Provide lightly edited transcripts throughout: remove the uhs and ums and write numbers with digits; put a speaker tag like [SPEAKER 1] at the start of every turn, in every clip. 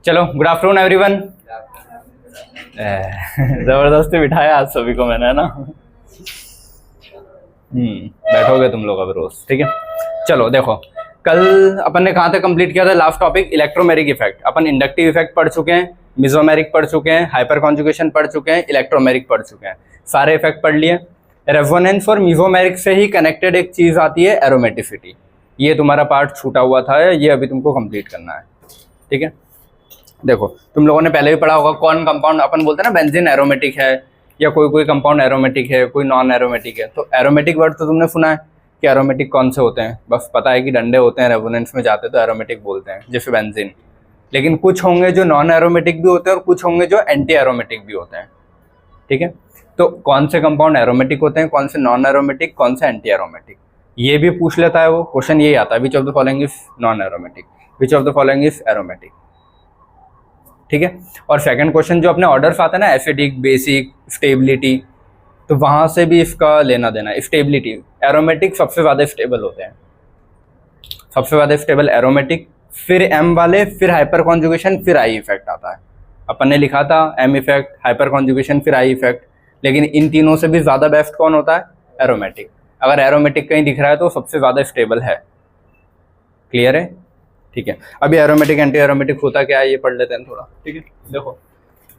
[SPEAKER 1] चलो, good afternoon everyone. जबरदस्ती बिठाया आज सभी को मैंने, है ना। बैठोगे तुम लोग अब रोज, ठीक है। चलो देखो, कल अपन ने कहाँ तक कंप्लीट किया था लास्ट टॉपिक, इलेक्ट्रोमेरिक इफेक्ट। अपन इंडक्टिव इफेक्ट पढ़ चुके हैं, मिजोमेरिक पढ़ चुके हैं, हाइपर कॉन्जुगेशन पढ़ चुके हैं, इलेक्ट्रोमेरिक पढ़ चुके हैं, सारे इफेक्ट पढ़ लिए। रेजोनेंस और मिजोमेरिक से ही कनेक्टेड एक चीज आती है, एरोमेटिसिटी। ये तुम्हारा पार्ट छूटा हुआ था, ये अभी तुमको कंप्लीट करना है, ठीक है। देखो, तुम लोगों ने पहले भी पढ़ा होगा, कौन कंपाउंड अपन बोलते हैं ना, बेंजीन एरोमेटिक है, या कोई कोई कंपाउंड एरोमेटिक है, कोई नॉन एरोमेटिक है। तो एरोमेटिक वर्ड तो तुमने सुना है कि एरोमेटिक कौन से होते हैं, बस पता है कि डंडे होते हैं, रेजोनेंस में जाते तो एरोमेटिक बोलते हैं, जैसे बेंजीन। लेकिन कुछ होंगे जो नॉन एरोमेटिक भी होते हैं और कुछ होंगे जो एंटी एरोमेटिक भी होते हैं, ठीक है। तो कौन से कंपाउंड एरोमेटिक होते हैं, कौन से नॉन एरोमेटिक, कौन से एंटी एरोमेटिक, ये भी पूछ लेता है वो। क्वेश्चन यही आता है, which of the following is non aromatic, which of the following is aromatic, ठीक है। और सेकंड क्वेश्चन जो अपने ऑर्डर्स आते हैं ना, एसिडिक, बेसिक, स्टेबिलिटी, तो वहां से भी इसका लेना देना है। स्टेबिलिटी, एरोमेटिक सबसे ज्यादा स्टेबल होते हैं, सबसे ज्यादा स्टेबल एरोमेटिक, फिर एम वाले, फिर हाइपर कॉन्जुगेशन, फिर आई इफेक्ट आता है। अपन ने लिखा था एम इफेक्ट, हाइपर कॉन्जुगेशन, फिर आई इफेक्ट, लेकिन इन तीनों से भी ज्यादा बेस्ट कौन होता है, एरोमेटिक। अगर एरोमेटिक कहीं दिख रहा है तो सबसे ज्यादा स्टेबल है। क्लियर है, ठीक है। अभी एरोमेटिक एंटी एरोमेटिक होता क्या है ये पढ़ लेते हैं थोड़ा, ठीक है। देखो,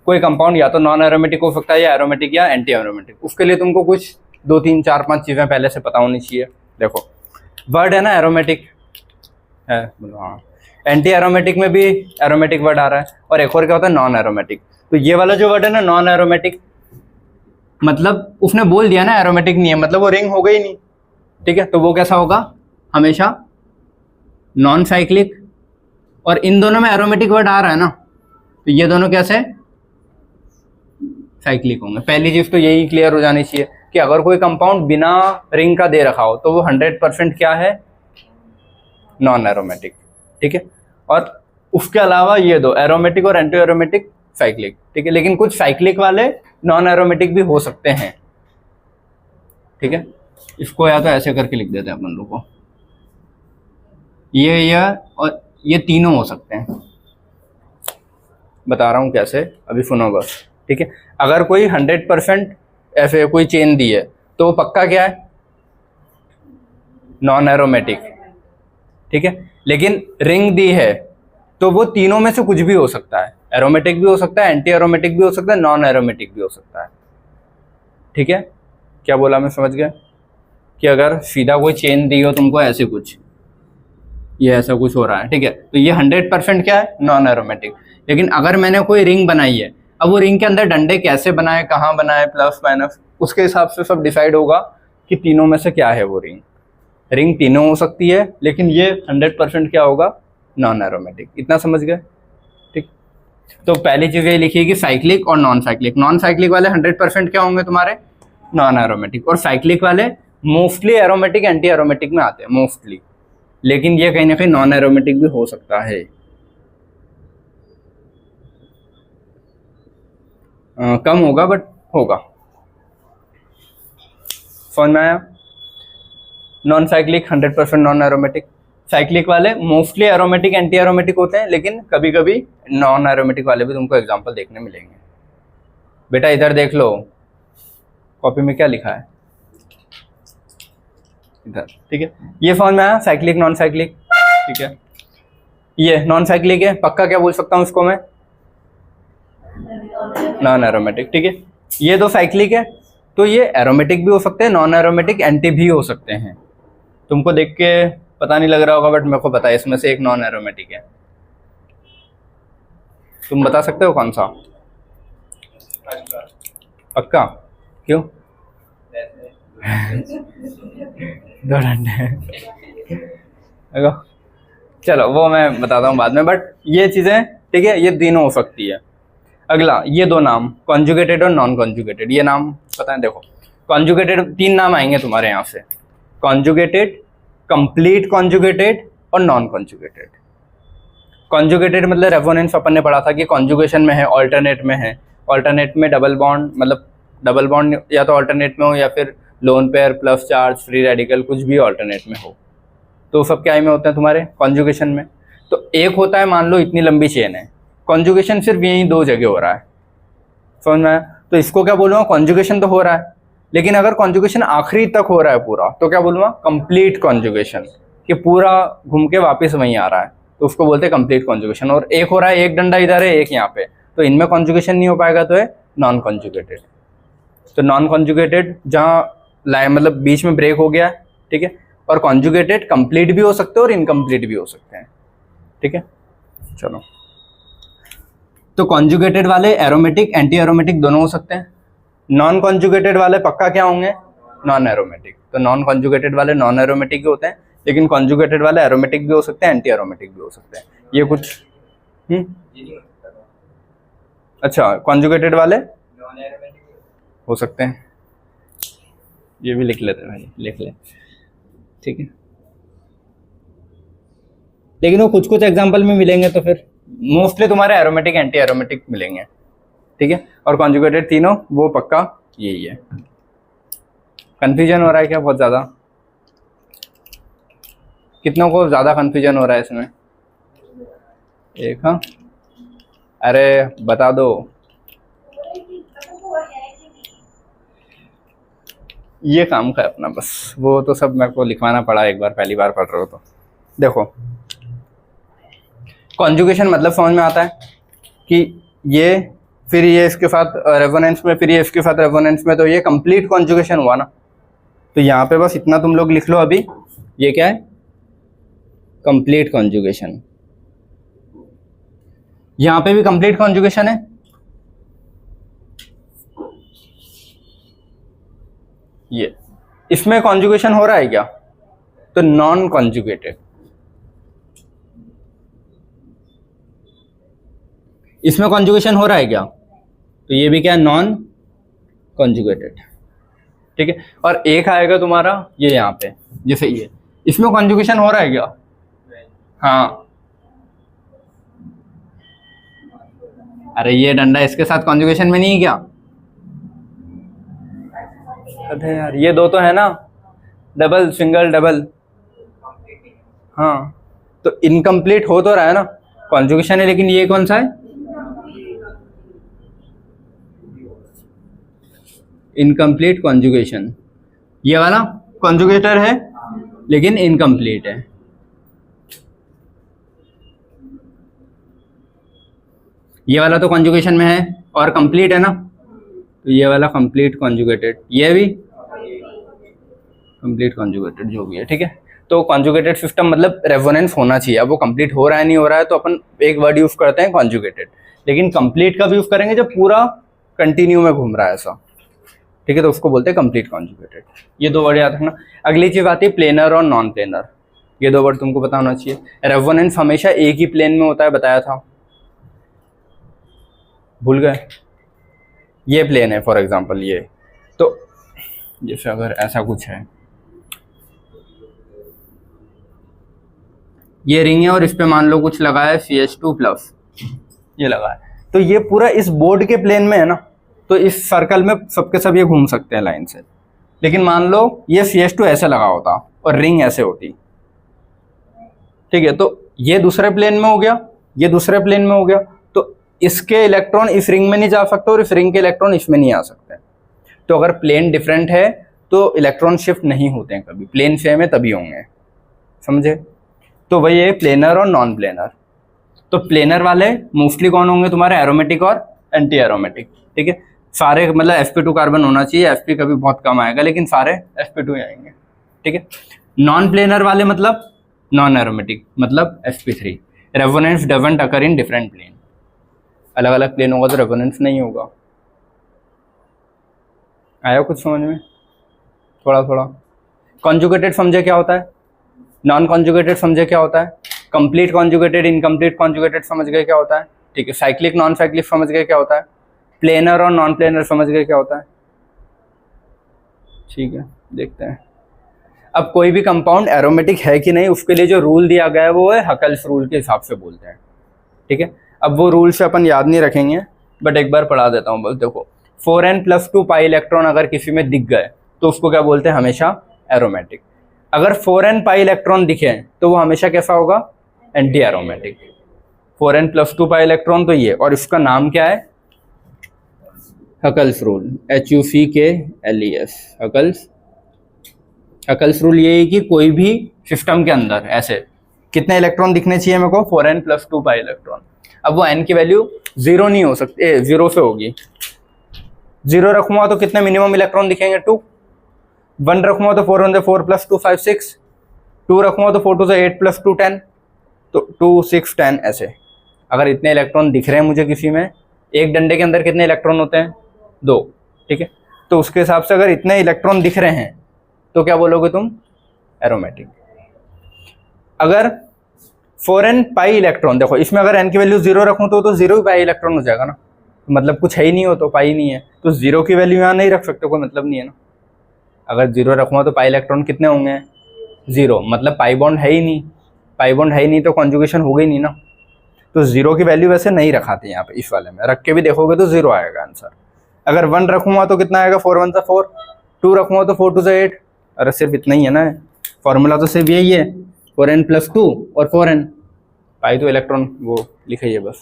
[SPEAKER 1] कोई कंपाउंड या तो नॉन एरोमेटिक हो सकता है, या एरोमेटिक या एंटी एरोमेटिक। उसके लिए तुमको कुछ 2, 3, 4, 5 चीजें पहले से पता होनी चाहिए। देखो, वर्ड है ना एरोमेटिक है, हाँ। एंटी एरोमेटिक में भी एरोमेटिक वर्ड आ रहा है, और एक और क्या होता है, नॉन एरोमेटिक। तो ये वाला जो वर्ड है ना, नॉन एरोमेटिक, मतलब उसने बोल दिया ना एरोमेटिक नहीं है, मतलब वो रिंग हो गई नहीं, ठीक है। तो वो कैसा होगा, हमेशा नॉन साइक्लिक। और इन दोनों में एरोमेटिक वर्ड आ रहा है ना, तो ये दोनों कैसे साइक्लिक होंगे। पहली चीज तो यही क्लियर हो जानी चाहिए कि अगर कोई कंपाउंड बिना रिंग का दे रखा हो तो वो 100% क्या है, नॉन एरोमेटिक, ठीक है। और उसके अलावा ये दो, एरोमेटिक और एंटी एरोमेटिक, साइक्लिक, ठीक है। लेकिन कुछ साइक्लिक वाले नॉन एरोमेटिक भी हो सकते हैं, ठीक है। इसको या तो ऐसे करके लिख देते हैं अपन लोग को, ये और ये तीनों हो सकते हैं। बता रहा हूं कैसे, अभी सुनो बस, ठीक है। अगर कोई 100% ऐसे कोई चेन दी है तो वो पक्का क्या है, नॉन एरोमेटिक, ठीक है। लेकिन रिंग दी है तो वो तीनों में से कुछ भी हो सकता है, एरोमेटिक भी हो सकता है, एंटी एरोमेटिक भी हो सकता है, नॉन एरोमेटिक भी हो सकता है, ठीक है। क्या बोला मैं, समझ गया कि अगर सीधा कोई चेन दी हो तुमको ऐसे कुछ, ये ऐसा कुछ हो रहा है, ठीक है, तो ये 100% क्या है, नॉन एरोमेटिक। लेकिन अगर मैंने कोई रिंग बनाई है, अब वो रिंग के अंदर डंडे कैसे बनाए, कहाँ बनाए, प्लस माइनस, उसके हिसाब से सब डिसाइड होगा कि तीनों में से क्या है वो रिंग। रिंग तीनों हो सकती है, लेकिन ये 100% क्या होगा, नॉन एरोमेटिक। इतना समझ गए, ठीक। तो पहली चीज ये लिखिए कि साइक्लिक और नॉन साइक्लिक। नॉन साइक्लिक वाले 100% क्या होंगे तुम्हारे, नॉन एरोमेटिक, और साइक्लिक वाले मोस्टली एरोमेटिक, एंटी एरोमेटिक में आते हैं मोस्टली, लेकिन ये कहीं ना कहीं नॉन एरोमेटिक भी हो सकता है। कम होगा बट होगा। समझ में आया। Non cyclic 100% non aromatic, cyclic वाले मोस्टली एरोमेटिक, एंटी एरोमेटिक होते हैं, लेकिन कभी कभी नॉन एरोमेटिक वाले भी तुमको एग्जांपल देखने मिलेंगे। बेटा इधर देख लो, कॉपी में क्या लिखा है इधर, ठीक है। ये समझ में आया, साइक्लिक नॉन साइक्लिक, ठीक है। ये नॉन साइक्लिक है, पक्का क्या बोल सकता हूँ इसको मैं, नॉन एरोमेटिक, ठीक है। ये दो साइक्लिक है, तो ये एरोमेटिक भी हो सकते हैं, नॉन एरोमेटिक, एंटी भी हो सकते हैं। तुमको देख के पता नहीं लग रहा होगा, बट मेरे को पता है इसमें से एक नॉन एरोमेटिक है। तुम बता सकते हो कौन सा, पक्का, क्यों, दो डंडे, चलो वो मैं बताता हूँ बाद में, बट ये चीजें, ठीक है, ये तीनों हो सकती है। अगला, ये दो नाम, कॉन्जुगेटेड और नॉन कॉन्जुगेटेड, ये नाम पता है। देखो, कॉन्जुगेटेड 3 नाम आएंगे तुम्हारे यहाँ से, कॉन्जुगेटेड, कंप्लीट कॉन्जुगेटेड और नॉन कॉन्जुगेटेड। कॉन्जुगेटेड मतलब रेजोनेंस अपन ने पढ़ा था कि कॉन्जुगेशन में है, ऑल्टरनेट में है। ऑल्टरनेट में डबल बॉन्ड, मतलब डबल बॉन्ड या तो ऑल्टरनेट में हो या फिर lone pair, plus charge, free radical, कुछ भी ऑल्टरनेट में हो, तो सब क्या में होते हैं तुम्हारे, कॉन्जुगेशन में। तो एक होता है, मान लो इतनी लंबी चेन है, कॉन्जुगेशन सिर्फ यही दो जगह हो रहा है, समझ में आया? तो इसको क्या बोलूँगा, कॉन्जुगेशन तो हो रहा है, लेकिन अगर कॉन्जुगेशन आखिरी तक हो रहा है पूरा तो क्या बोलूँगा, कंप्लीट कॉन्जुगेशन, कि पूरा घूम के वापस वहीं आ रहा है, तो उसको बोलते हैं कंप्लीट कॉन्जुगेशन। और एक हो रहा है, एक डंडा इधर है एक यहाँ पे, तो इनमें कॉन्जुगेशन नहीं हो पाएगा, तो है नॉन कॉन्जुगेटेड। तो नॉन कॉन्जुगेटेड जहाँ लाइन मतलब बीच में ब्रेक हो गया, ठीक है। और कॉन्जुगेटेड कंप्लीट भी हो सकते हैं और इनकम्प्लीट भी हो सकते हैं, ठीक है। चलो, तो कॉन्जुगेटेड वाले एरोमेटिक एंटी एरोमेटिक दोनों हो सकते हैं। नॉन कॉन्जुगेटेड वाले पक्का क्या होंगे, नॉन एरोमेटिक। तो नॉन कॉन्जुगेटेड वाले नॉन एरोमेटिक ही होते हैं, लेकिन कॉन्जुगेटेड वाले एरोमेटिक भी हो सकते हैं, एंटी एरोमेटिक भी हो सकते हैं। ये कुछ अच्छा, कॉन्जुगेटेड वाले हो सकते हैं, ये भी लिख लेते हैं भाई, लिख ले, ठीक है। लेकिन वो कुछ कुछ एग्जांपल में मिलेंगे, तो फिर मोस्टली तुम्हारे एरोमेटिक एंटी एरोमेटिक मिलेंगे, ठीक है। और कॉन्जुगेटेड तीनों वो पक्का यही है। कंफ्यूजन हो रहा है क्या बहुत ज़्यादा? कितनों को ज़्यादा कंफ्यूजन हो रहा है इसमें? एक, हाँ, अरे बता दो। ये काम का है अपना बस, वो तो सब मेरे को लिखवाना पड़ा एक बार, पहली बार पढ़ रहे हो तो। देखो, कॉन्जुगेशन मतलब समझ में आता है कि ये फिर ये इसके साथ रेजोनेंस में, फिर ये इसके साथ रेजोनेंस में, तो ये कंप्लीट कॉन्जुगेशन हुआ ना। तो यहाँ पे बस इतना तुम लोग लिख लो अभी, ये क्या है, कंप्लीट कॉन्जुगेशन। यहाँ पे भी कंप्लीट कॉन्जुगेशन है, ये इसमें कॉन्जुगेशन हो रहा है क्या, तो नॉन कॉन्जुगेटेड। इसमें कॉन्जुगेशन हो रहा है क्या, तो ये भी क्या है, नॉन कॉन्जुगेटेड, ठीक है। और एक आएगा तुम्हारा ये यहाँ पे, जैसे ये, इसमें कॉन्जुगेशन हो रहा है क्या, हाँ, अरे ये डंडा इसके साथ कॉन्जुगेशन में नहीं है क्या? अरे यार ये दो तो है ना, डबल सिंगल डबल, हाँ, तो इनकम्प्लीट हो तो रहा है ना, कॉन्जुगेशन है, लेकिन ये कौन सा है, इनकम्प्लीट कॉन्जुगेशन। ये वाला कॉन्जुगेटर है लेकिन इनकम्प्लीट है, ये वाला तो कॉन्जुगेशन में है और कंप्लीट है ना, तो ये वाला कंप्लीट कॉन्जुगेटेड, ये भी कंप्लीट कॉन्जुगेटेड, जो भी है, ठीक है। तो कॉन्जुगेटेड सिस्टम मतलब रेजोनेंस होना चाहिए। अब वो कंप्लीट हो रहा है नहीं हो रहा है, तो अपन एक वर्ड यूज करते हैं कॉन्जुगेटेड, लेकिन कंप्लीट का भी यूज करेंगे जब पूरा कंटिन्यू में घूम रहा है ऐसा, ठीक है, तो उसको बोलते हैं कंप्लीट कॉन्जुगेटेड। ये दो वर्ड याद रखना। अगली चीज आती है प्लेनर और नॉन प्लेनर, ये दो वर्ड तुमको पता होना चाहिए। रेजोनेंस हमेशा एक ही प्लेन में होता है, बताया था, भूल गए? ये प्लेन है फॉर एग्जांपल, ये तो जैसे अगर ऐसा कुछ है, ये रिंग है और इस पे मान लो कुछ लगा है CH2+, ये लगा है, तो ये पूरा इस बोर्ड के प्लेन में है ना, तो इस सर्कल में सबके सब ये घूम सकते हैं लाइन से। लेकिन मान लो ये CH2 ऐसे लगा होता और रिंग ऐसे होती, ठीक है, तो ये दूसरे प्लेन में हो गया, ये दूसरे प्लेन में हो गया, तो इसके इलेक्ट्रॉन इस रिंग में नहीं जा सकते और इस रिंग के इलेक्ट्रॉन इसमें नहीं आ सकते। तो अगर प्लेन डिफरेंट है तो इलेक्ट्रॉन शिफ्ट नहीं होते हैं कभी, प्लेन सेम है तभी होंगे, समझे? तो वही है प्लेनर और नॉन प्लेनर। तो प्लेनर वाले मोस्टली कौन होंगे तुम्हारे, एरोमेटिक और एंटी एरोमेटिक, ठीक है। सारे मतलब sp2 कार्बन होना चाहिए, sp कभी बहुत कम आएगा, लेकिन सारे sp2 ही आएंगे, ठीक है। नॉन प्लेनर वाले मतलब नॉन एरोमेटिक, मतलब sp3। Resonance doesn't occur in different plane, अलग अलग प्लेन होगा तो रेजोनेंस नहीं होगा। आया कुछ समझ में? थोड़ा थोड़ा। कॉन्जुगेटेड समझे क्या होता है, नॉन कॉन्जुगेटेड समझे क्या होता है, कंप्लीट कॉन्जुगेटेड इनकम्प्लीट कॉन्जुगेटेड समझ गए क्या होता है, ठीक है। साइक्लिक नॉन साइक्लिक समझ गए क्या होता है, प्लेनर और नॉन प्लेनर समझ गए क्या होता है, ठीक है। देखते हैं अब कोई भी कंपाउंड एरोमेटिक है कि नहीं, उसके लिए जो रूल दिया गया है वो है हकल्स रूल के हिसाब से बोलते हैं, ठीक है। अब वो रूल से अपन याद नहीं रखेंगे, बट एक बार पढ़ा देता हूँ बस। देखो 4n+2 पाई इलेक्ट्रॉन अगर किसी में दिख गए तो उसको क्या बोलते हैं, हमेशा एरोमेटिक। अगर 4n पाई इलेक्ट्रॉन दिखे तो वो हमेशा कैसा होगा, anti aromatic. 4n+2 pi electron, तो ये, और इसका नाम क्या है, Huckel's rule, HUCKLES, Huckel's rule ये है कि कोई भी सिस्टम के अंदर ऐसे कितने इलेक्ट्रॉन दिखने चाहिए मेरे को, 4n+2 पाई इलेक्ट्रॉन। अब वो n की वैल्यू 0 नहीं हो सकती, 0 से होगी। 0 रखूंगा तो कितने मिनिमम इलेक्ट्रॉन दिखेंगे, 2। 1 रखूंगा तो 4 1 से 4 + 2 5 6। 2 रखूंगा तो 4 2 से 8 + 2 10, तो 2 6 10 ऐसे। अगर इतने इलेक्ट्रॉन दिख रहे हैं मुझे किसी में, एक डंडे के अंदर कितने इलेक्ट्रॉन होते हैं, 2, ठीक है। तो उसके हिसाब से अगर इतने इलेक्ट्रॉन दिख रहे हैं तो क्या बोलोगे तुम, एरोमेटिक। अगर 4n पाई इलेक्ट्रॉन, देखो इसमें अगर n की वैल्यू 0 रखूं तो 0 ही पाई इलेक्ट्रॉन हो जाएगा ना, मतलब कुछ है ही नहीं हो तो पाई नहीं है, तो 0 की वैल्यू यहाँ नहीं रख सकते, कोई मतलब नहीं है ना। अगर 0 रखूंगा तो पाई इलेक्ट्रॉन कितने होंगे, 0, मतलब पाई बॉन्ड है ही नहीं, पाई बॉन्ड है ही नहीं तो कॉन्जुगेशन हो गई नहीं ना। तो 0 की वैल्यू वैसे नहीं रखाते यहाँ पे, इस वाले में रख के भी देखोगे तो 0 आएगा आंसर। अगर 1 रखूंगा तो कितना आएगा, 4 1 से 4। 2 रखूंगा तो 4 2 से 8। अरे सिर्फ इतना ही है ना, फॉर्मूला तो सिर्फ यही है, 4n+2 और 4n, पाई तो इलेक्ट्रॉन वो लिखिए बस।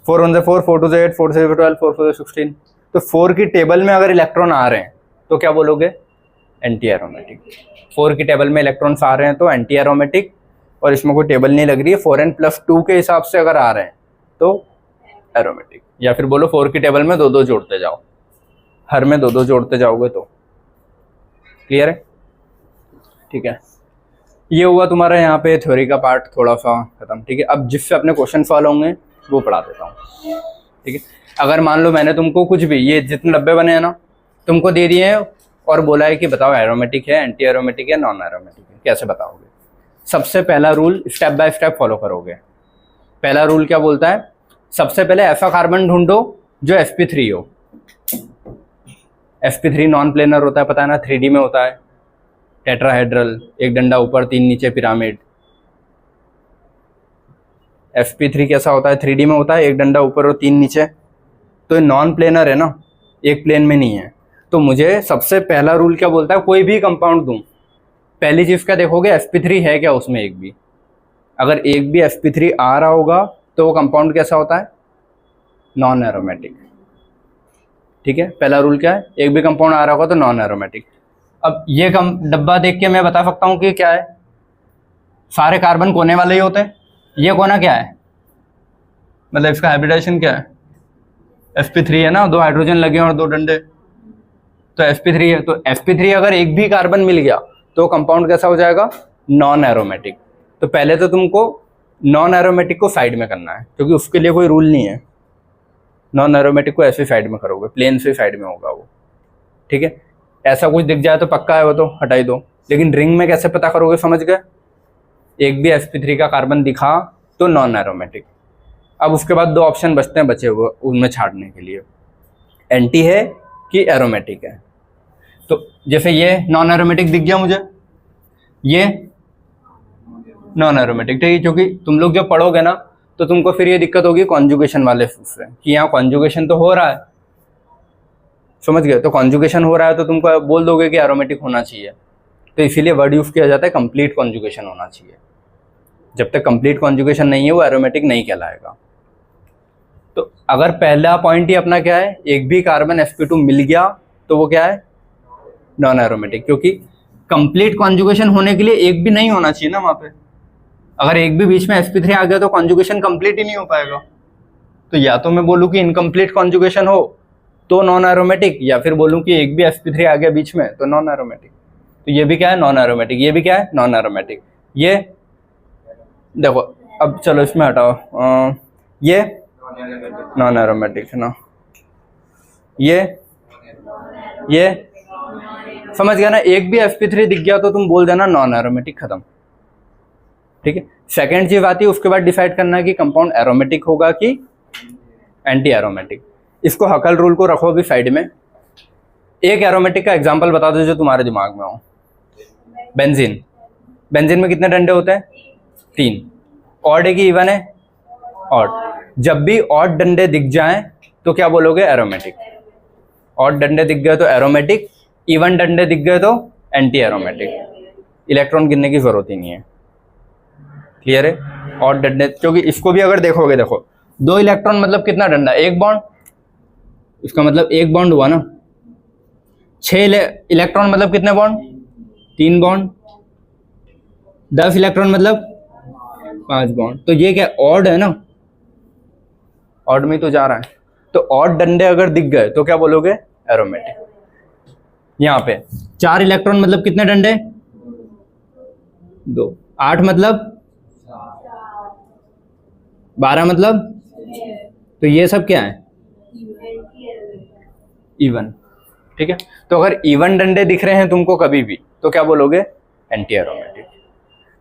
[SPEAKER 1] 4 1 से 4, 4 2 से 8, 4 से 12, 4 4 से 16। तो 4 की टेबल में अगर इलेक्ट्रॉन आ रहे हैं तो क्या बोलोगे, एंटी एरोमेटिक। 4 की टेबल में इलेक्ट्रॉन्स आ रहे हैं तो एंटी एरोमेटिक, और इसमें कोई टेबल नहीं लग रही है, 4n+2 के हिसाब से अगर आ रहे हैं तो एरोमेटिक। या फिर बोलो 4 की टेबल में 2 2 जोड़ते जाओ, हर में 2 2 जोड़ते जाओगे तो। क्लियर है, ठीक है। ये हुआ तुम्हारा यहाँ पे थ्योरी का पार्ट थोड़ा सा खत्म, ठीक है। अब जिससे अपने क्वेश्चन सॉल्व होंगे वो पढ़ा देता हूँ, ठीक है। अगर मान लो मैंने तुमको कुछ भी, ये जितने डब्बे बने हैं ना, तुमको दे दिए हैं और बोला है कि बताओ एरोमेटिक है, एंटी एरोमेटिक है, नॉन एरोमेटिक है, कैसे बताओगे। सबसे पहला rule step by step follow करोगे। पहला रूल क्या बोलता है, सबसे पहले ऐसा कार्बन ढूंढो जो sp3 हो। sp3 नॉन प्लेनर होता है, पता है ना, 3D में होता है, टेट्राहेड्रल, एक डंडा ऊपर 3 नीचे पिरामिड। sp3 कैसा होता है, 3D में होता है, एक डंडा ऊपर और 3 नीचे। तो ये नॉन प्लेनर है ना, एक प्लेन में नहीं है। तो मुझे सबसे पहला रूल क्या बोलता है, कोई भी कंपाउंड दूं, पहली चीज क्या देखोगे, sp3 है क्या उसमें एक भी। अगर एक भी sp3 आ रहा होगा तो वो कंपाउंड कैसा होता है, नॉन एरोमेटिक, ठीक है। पहला रूल क्या है, एक भी कंपाउंड आ रहा होगा तो नॉन एरोमेटिक। अब ये डब्बा देख के मैं बता सकता हूँ कि क्या है, सारे कार्बन कोने वाले ही होते हैं। ये कोना क्या है, मतलब इसका हाइब्रिडाइजेशन क्या है, sp3 है ना, 2 हाइड्रोजन लगे और 2 डंडे, तो sp3 है। तो sp3 अगर एक भी कार्बन मिल गया तो कंपाउंड कैसा हो जाएगा, नॉन एरोमेटिक। तो पहले तो तुमको नॉन एरोमेटिक को साइड में करना है, क्योंकि उसके लिए कोई रूल नहीं है। नॉन एरोमेटिक को ऐसे साइड में करोगे, प्लेन से साइड में होगा वो, ठीक है। ऐसा कुछ दिख जाए तो पक्का है वो तो हटा ही दो, लेकिन रिंग में कैसे पता करोगे, समझ गए। एक भी sp3 का कार्बन दिखा तो नॉन एरोमेटिक। अब उसके बाद 2 ऑप्शन बचते हैं बचे हुए उनमें छाड़ने के लिए, एंटी है कि एरोमेटिक है। तो जैसे ये नॉन एरोमेटिक दिख गया मुझे, ये नॉन एरोमेटिक, ठीक है। क्योंकि तुम लोग जब पढ़ोगे ना तो तुमको फिर ये दिक्कत होगी कॉन्जुगेशन वाले से, कि यहाँ कॉन्जुगेशन तो हो रहा है, समझ गए। तो कॉन्जुगेशन हो रहा है तो तुमको बोल दोगे कि एरोमेटिक होना चाहिए, तो इसीलिए वर्ड यूज किया जाता है कंप्लीट कॉन्जुगेशन होना चाहिए। जब तक कंप्लीट कॉन्जुगेशन नहीं है वो एरोमेटिक नहीं कहलाएगा। तो अगर पहला पॉइंट ही अपना क्या है, एक भी कार्बन sp2 मिल गया तो वो क्या है, नॉन एरोमेटिक। क्योंकि कंप्लीट कॉन्जुगेशन होने के लिए एक भी नहीं होना चाहिए ना वहाँ पे। अगर एक भी बीच में sp3 आ गया तो कॉन्जुगेशन कंप्लीट ही नहीं हो पाएगा। तो या तो मैं बोलूँ कि इनकम्प्लीट कॉन्जुगेशन हो तो नॉन एरोमेटिक, या फिर बोलूँ कि एक भी sp3 आ गया बीच में तो नॉन एरोमेटिक। तो ये भी क्या है, नॉन एरोमेटिक, ये भी क्या है, नॉन एरोमेटिक। ये देखो, अब चलो इसमें हटाओ, ये नॉन एरोमेटिक है ना, ये समझ गया ना। एक भी sp3 दिख गया तो तुम बोल देना नॉन एरोमेटिक, खत्म, ठीक है। सेकेंड चीज आती है, उसके बाद डिसाइड करना है कि कंपाउंड एरोमेटिक होगा कि एंटी एरोमेटिक। इसको हकल रूल को रखो अभी साइड में। एक एरोमेटिक का एग्जांपल बता दो जो तुम्हारे दिमाग में हो। बेंजीन, बेंजीन में कितने डंडे होते हैं, 3। ऑड है कि इवन है, ऑड। जब भी ऑड डंडे दिख जाएं तो क्या बोलोगे, एरोमेटिक। ऑड डंडे दिख गए तो एरोमेटिक, इवन डंडे दिख गए तो एंटी एरोमेटिक। इलेक्ट्रॉन गिनने की जरूरत ही नहीं है, क्लियर है। ऑड डंडे, क्योंकि इसको भी अगर देखोगे, देखो 2 इलेक्ट्रॉन मतलब कितना डंडा, 1 बॉन्ड, इसका मतलब 1 बॉन्ड हुआ ना। 6 इलेक्ट्रॉन मतलब कितने बॉन्ड, 3 बॉन्ड। 10 इलेक्ट्रॉन मतलब 5 बॉन्ड। तो ये क्या ऑड है ना, ऑड में तो जा रहा है। तो ऑड डंडे अगर दिख गए तो क्या बोलोगे, एरोमेटिक। यहाँ पे 4 इलेक्ट्रॉन मतलब कितने डंडे, 2। 8 मतलब 12 मतलब, तो ये सब क्या है, इवन। ठीक है, तो अगर इवन डंडे दिख रहे हैं तुमको कभी भी तो क्या बोलोगे, एंटी एरोमेटिक।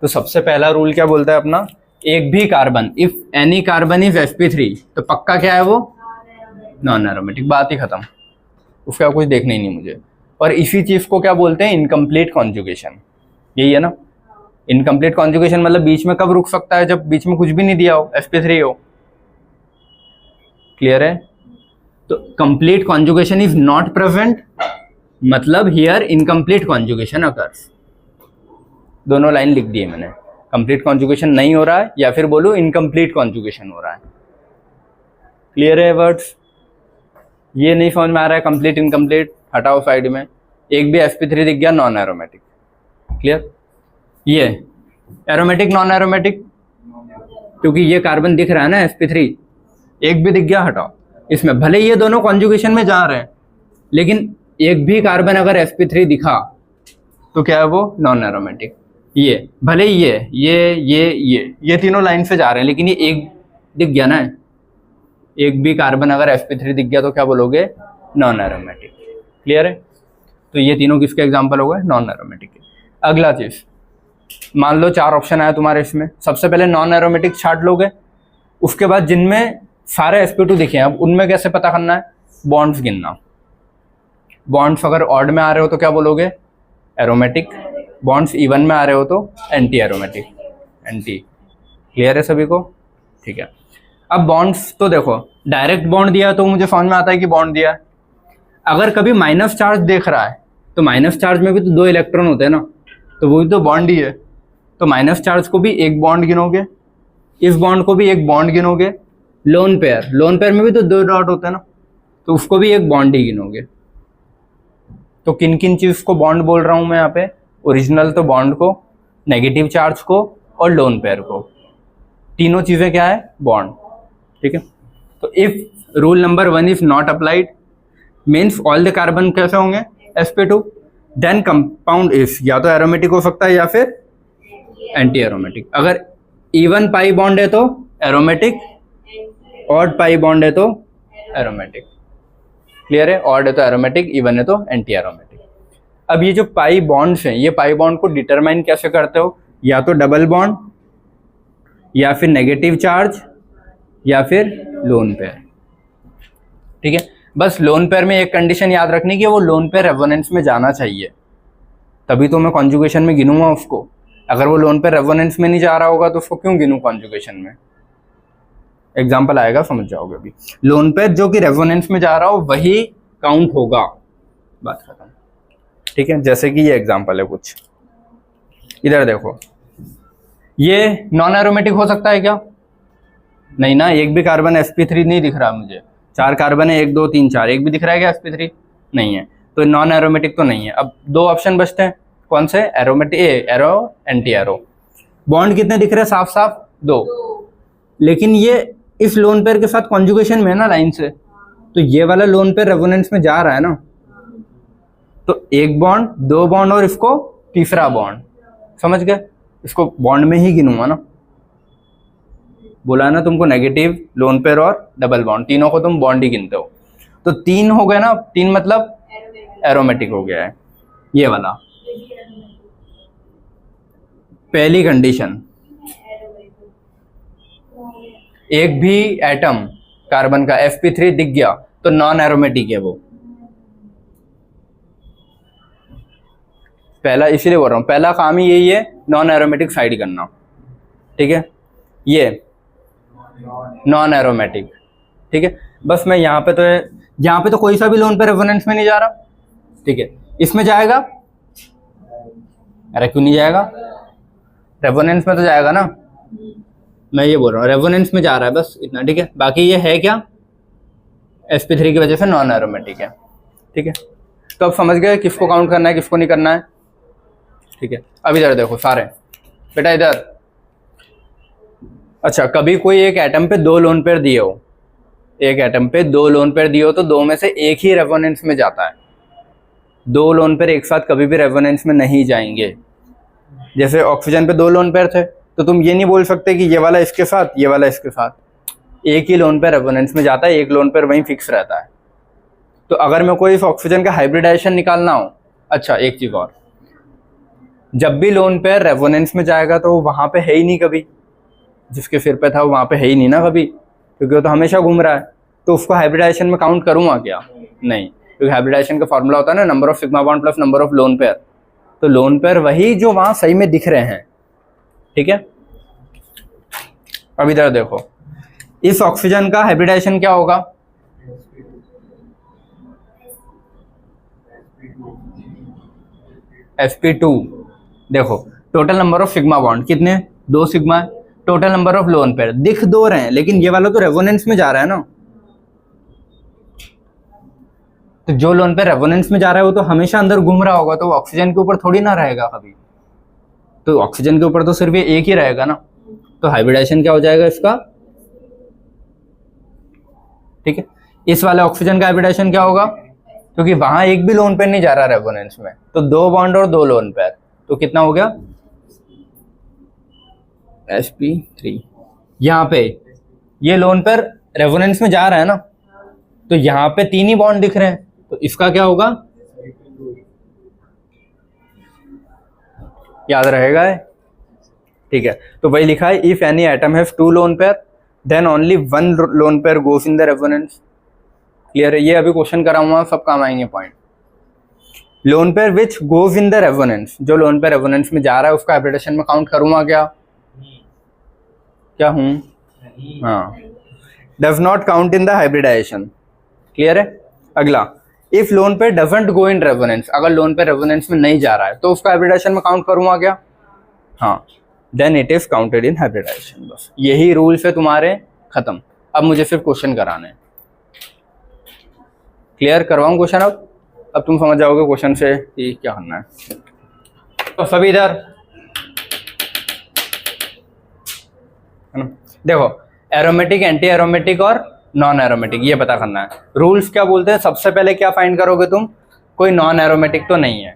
[SPEAKER 1] तो सबसे पहला रूल क्या बोलता है अपना, एक भी carbon, if any carbon is sp3, तो पक्का क्या है वो, नॉन एरोमेटिक। बात ही खत्म, उसका कुछ देखना ही नहीं मुझे। और इसी चीज को क्या बोलते हैं, इनकम्प्लीट कॉन्जुगेशन। यही है ना, इनकम्प्लीट कॉन्जुगेशन मतलब बीच में कब रुक सकता है, जब बीच में कुछ भी नहीं दिया हो, sp3 हो। क्लियर है। तो complete conjugation is not present, मतलब हियर इनकम्प्लीट कॉन्जुगेशन अकर्स। दोनों लाइन लिख दिए मैंने, कंप्लीट कॉन्जुगेशन नहीं हो रहा है या फिर बोलूं इनकम्प्लीट कॉन्जुगेशन हो रहा है। क्लियर है वर्ड्स। ये नहीं समझ में आ रहा है कंप्लीट इनकम्प्लीट, हटाओ साइड में। एक भी sp3 दिख गया, नॉन एरोमेटिक। क्लियर। ये एरोमेटिक नॉन एरोमेटिक, क्योंकि ये कार्बन दिख रहा है ना sp3, एक भी दिख गया हटाओ। इसमें भले ये दोनों कॉन्जुगेशन में जा रहे हैं, लेकिन एक भी कार्बन अगर sp3 दिखा तो क्या है वो, नॉन एरोमेटिक। ये भले ही ये तीनों लाइन से जा रहे हैं, लेकिन ये एक दिख गया ना, एक भी कार्बन अगर sp3 दिख गया तो क्या बोलोगे, नॉन एरोमेटिक। क्लियर है। तो ये तीनों किसके एग्जांपल हो गए, नॉन एरोमेटिक के। अगला चीज, मान लो 4 ऑप्शन आया तुम्हारे इसमें, सबसे पहले नॉन एरोमेटिक छाट लोगे, उसके बाद जिनमें सारे sp2 दिखे हैं, अब उनमें कैसे पता करना है, बॉन्ड्स गिनना। बॉन्ड्स अगर ऑड में आ रहे हो तो क्या बोलोगे, एरोमेटिक। बॉन्ड्स इवन में आ रहे हो तो एंटी एरोमेटिक, एंटी। क्लियर है सभी को, ठीक है। अब बॉन्ड्स तो देखो, डायरेक्ट बॉन्ड दिया तो मुझे समझ में आता है कि बॉन्ड दिया है। अगर कभी माइनस चार्ज देख रहा है तो माइनस चार्ज में भी तो 2 इलेक्ट्रॉन होते हैं ना, तो वो भी तो बॉन्ड ही है। तो माइनस चार्ज को भी एक बॉन्ड गिनोगे, इस बॉन्ड को भी एक बॉन्ड गिनोगे। लोन पेयर में भी तो 2 डॉट होते हैं ना, तो उसको भी एक बॉन्ड ही गिनोगे। तो किन किन चीज को बॉन्ड बोल रहा हूं मैं यहाँ पे, ओरिजिनल तो बॉन्ड को, नेगेटिव चार्ज को और लोन पेयर को। तीनों चीजें क्या है, बॉन्ड। ठीक है। तो if rule number 1 is not applied, means all the carbon कैसे होंगे, sp2, देन कंपाउंड इज या तो एरोमेटिक हो सकता है या फिर एंटी एरोमेटिक। अगर इवन पाई बॉन्ड है तो एरोमेटिक, ऑड पाई बॉन्ड है तो एरोमेटिक। क्लियर है, ऑड है तो एरोमेटिक, इवन है तो एंटी एरोमेटिक। अब ये जो पाई बॉन्ड्स हैं, ये पाई बॉन्ड को डिटरमाइन कैसे करते हो, या तो डबल बॉन्ड, या फिर नेगेटिव चार्ज, या फिर लोन पेयर। ठीक है। बस लोन पेयर में एक कंडीशन याद रखनी कि वो लोन पेयर रेजोनेंस में जाना चाहिए, तभी तो मैं कॉन्जुगेशन में गिनूंगा उसको। अगर वो लोन पेयर रेजोनेंस में नहीं जा रहा होगा तो उसको क्यों गिनूं कॉन्जुगेशन में। एग्जाम्पल आएगा समझ जाओगे अभी। लोन पेयर जो कि रेजोनेंस में जा रहा हो वही काउंट होगा, बात खत्म। ठीक है, जैसे कि ये एग्जाम्पल है कुछ, इधर देखो, ये नॉन एरोमेटिक हो सकता है क्या, नहीं ना, एक भी कार्बन sp3 नहीं दिख रहा मुझे। 4 कार्बन है, 1 2 3 4, एक भी दिख रहा है क्या sp3, नहीं है, तो नॉन एरोमेटिक तो नहीं है। अब 2 ऑप्शन बचते हैं, कौन से, aromatic, arrow, anti arrow. Bond कितने दिख रहे हैं, साफ साफ 2, लेकिन ये इस लोन पेयर के साथ कॉन्जुगेशन में है ना लाइन से, तो ये वाला लोन पेयर रेजोनेंस में जा रहा है ना, तो एक बॉन्ड, 2 बॉन्ड और इसको तीसरा बॉन्ड, समझ गए, इसको बॉन्ड में ही गिनूंगा ना। बोला ना तुमको, नेगेटिव, लोन पेयर और डबल बॉन्ड, तीनों को तुम बॉन्ड ही गिनते हो। तो 3 हो गए ना, 3 मतलब एरोमेटिक हो गया है ये वाला। पहली कंडीशन, एक भी एटम कार्बन का sp3 दिख गया तो नॉन एरोमेटिक है वो। पहला, इसीलिए बोल रहा हूं, पहला काम ही यही है, नॉन एरोमेटिक साइड करना। ठीक है, ये नॉन एरोमेटिक। ठीक है, बस मैं यहाँ पे तो कोई सा भी लोन पे रेजोनेंस में नहीं जा रहा। ठीक है, इसमें जाएगा, अरे क्यों नहीं जाएगा, रेजोनेंस में तो जाएगा ना। मैं ये बोल रहा हूँ रेजोनेंस में जा रहा है बस इतना, ठीक है। बाकी ये है क्या, sp3 की वजह से नॉन एरोमेटिक है, ठीक है। तो अब समझ गए किसको काउंट करना है किसको नहीं करना है, ठीक है। अब इधर देखो सारे बेटा इधर, अच्छा कभी कोई एक एटम पे 2 लोन पेयर दिए हो, एक एटम पे 2 लोन पेयर दिए हो तो 2 में से एक ही रेजोनेंस में जाता है, 2 लोन पेयर एक साथ कभी भी रेजोनेंस में नहीं जाएंगे। जैसे ऑक्सीजन पे 2 लोन पेयर थे तो तुम ये नहीं बोल सकते कि ये वाला इसके साथ ये वाला इसके साथ, एक ही लोन पेयर रेजोनेंस में जाता है, एक लोन पेयर वहीं फिक्स रहता है। तो अगर मेरे को इस ऑक्सीजन का हाइब्रिडाइजेशन निकालना हो, अच्छा एक चीज और, जब भी लोन पेयर रेजोनेंस में जाएगा तो वो वहां पे है ही नहीं कभी, जिसके सिर पे था वो वहां पे है ही नहीं ना कभी, क्योंकि वो तो हमेशा घूम रहा है, तो उसको हाइब्रिडाइजेशन में काउंट करूंगा क्या, नहीं, क्योंकि हाइब्रिडाइजेशन का फॉर्मूला होता है ना number of sigma bond plus number of lone pair, तो लोन पेयर वही जो वहां सही में दिख रहे हैं, ठीक है। अब इधर देखो इस ऑक्सीजन का हाइब्रिडाइजेशन क्या होगा, sp2, देखो total number of sigma bond कितने, 2 सिग्मा है, total number of lone pair दिख 2 रहे हैं लेकिन ये वाला तो रेजोनेंस में जा रहा है ना, तो जो लोन पेयर रेजोनेंस में जा रहा है वो तो हमेशा अंदर घूम रहा होगा, तो ऑक्सीजन के ऊपर थोड़ी ना रहेगा कभी, तो ऑक्सीजन के ऊपर तो सिर्फ ये एक ही रहेगा ना, तो हाइब्रिडाइजेशन क्या हो जाएगा इसका, ठीक है। इस वाले ऑक्सीजन का हाइब्रिडाइजेशन क्या होगा, क्योंकि वहां एक भी लोन पेयर नहीं जा रहा रेजोनेंस में, तो 2 बॉन्ड और 2 लोन पेयर, तो कितना हो गया sp3। यहाँ पे ये लोन पेयर रेजोनेंस में जा रहा है ना, तो यहाँ पे 3 ही बॉन्ड दिख रहे हैं, तो इसका क्या होगा, याद रहेगा है, ठीक है। तो वही लिखा है if any atom have 2 lone pair then only 1 lone pair goes in the resonance, clear है, ये अभी क्वेश्चन करा हुआ सब काम आएंगे point. Lone pair which goes in the resonance, जो लोन पेयर रेजोनेंस में जा रहा है उसका हाइब्रिडेशन में काउंट करूंगा क्या, क्या हूं, हाँ, does not count in the hybridization, clear है। अगला if lone pair doesn't go in resonance, अगर लोन पेयर रेजोनेंस में नहीं जा रहा है तो उसका हाइब्रिडाइजेशन में काउंट करूंगा क्या, हाँ, then it is counted in hybridization. बस यही रूल्स है तुम्हारे, खत्म। अब मुझे सिर्फ क्वेश्चन कराने, क्लियर करवाऊं क्वेश्चन, अब तुम समझ जाओगे क्वेश्चन से कि क्या करना है। तो सभी इधर है ना, देखो एरोमेटिक, एंटी एरोमेटिक और नॉन एरोमेटिक ये पता करना है। रूल्स क्या बोलते हैं, सबसे पहले क्या फाइंड करोगे तुम, कोई नॉन एरोमेटिक तो नहीं है,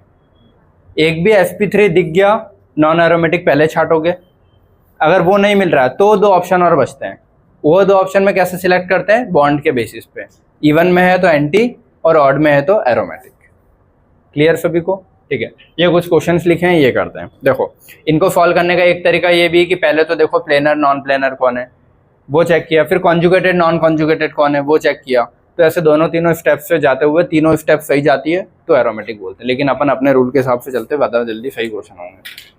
[SPEAKER 1] एक भी sp3 दिख गया नॉन एरोमेटिक पहले छाटोगे, अगर वो नहीं मिल रहा है तो 2 ऑप्शन और बचते हैं, वो 2 ऑप्शन में कैसे सिलेक्ट करते हैं, बॉन्ड के बेसिस पे, इवन में है तो एंटी और ऑड में है तो एरोमेटिक, क्लियर सभी को, ठीक है। ये कुछ क्वेश्चंस लिखे हैं ये करते हैं। देखो इनको सॉल्व करने का एक तरीका ये भी कि पहले तो देखो प्लेनर नॉन प्लेनर कौन है वो चेक किया, फिर कॉन्जुगेटेड नॉन कॉन्जुगेटेड कौन है वो चेक किया, तो ऐसे दोनों तीनों स्टेप्स से जाते हुए तीनों स्टेप सही जाती है तो एरोमेटिक बोलते हैं, लेकिन अपन अपने रूल के हिसाब से चलते ज़्यादा जल्दी सही क्वेश्चन होंगे।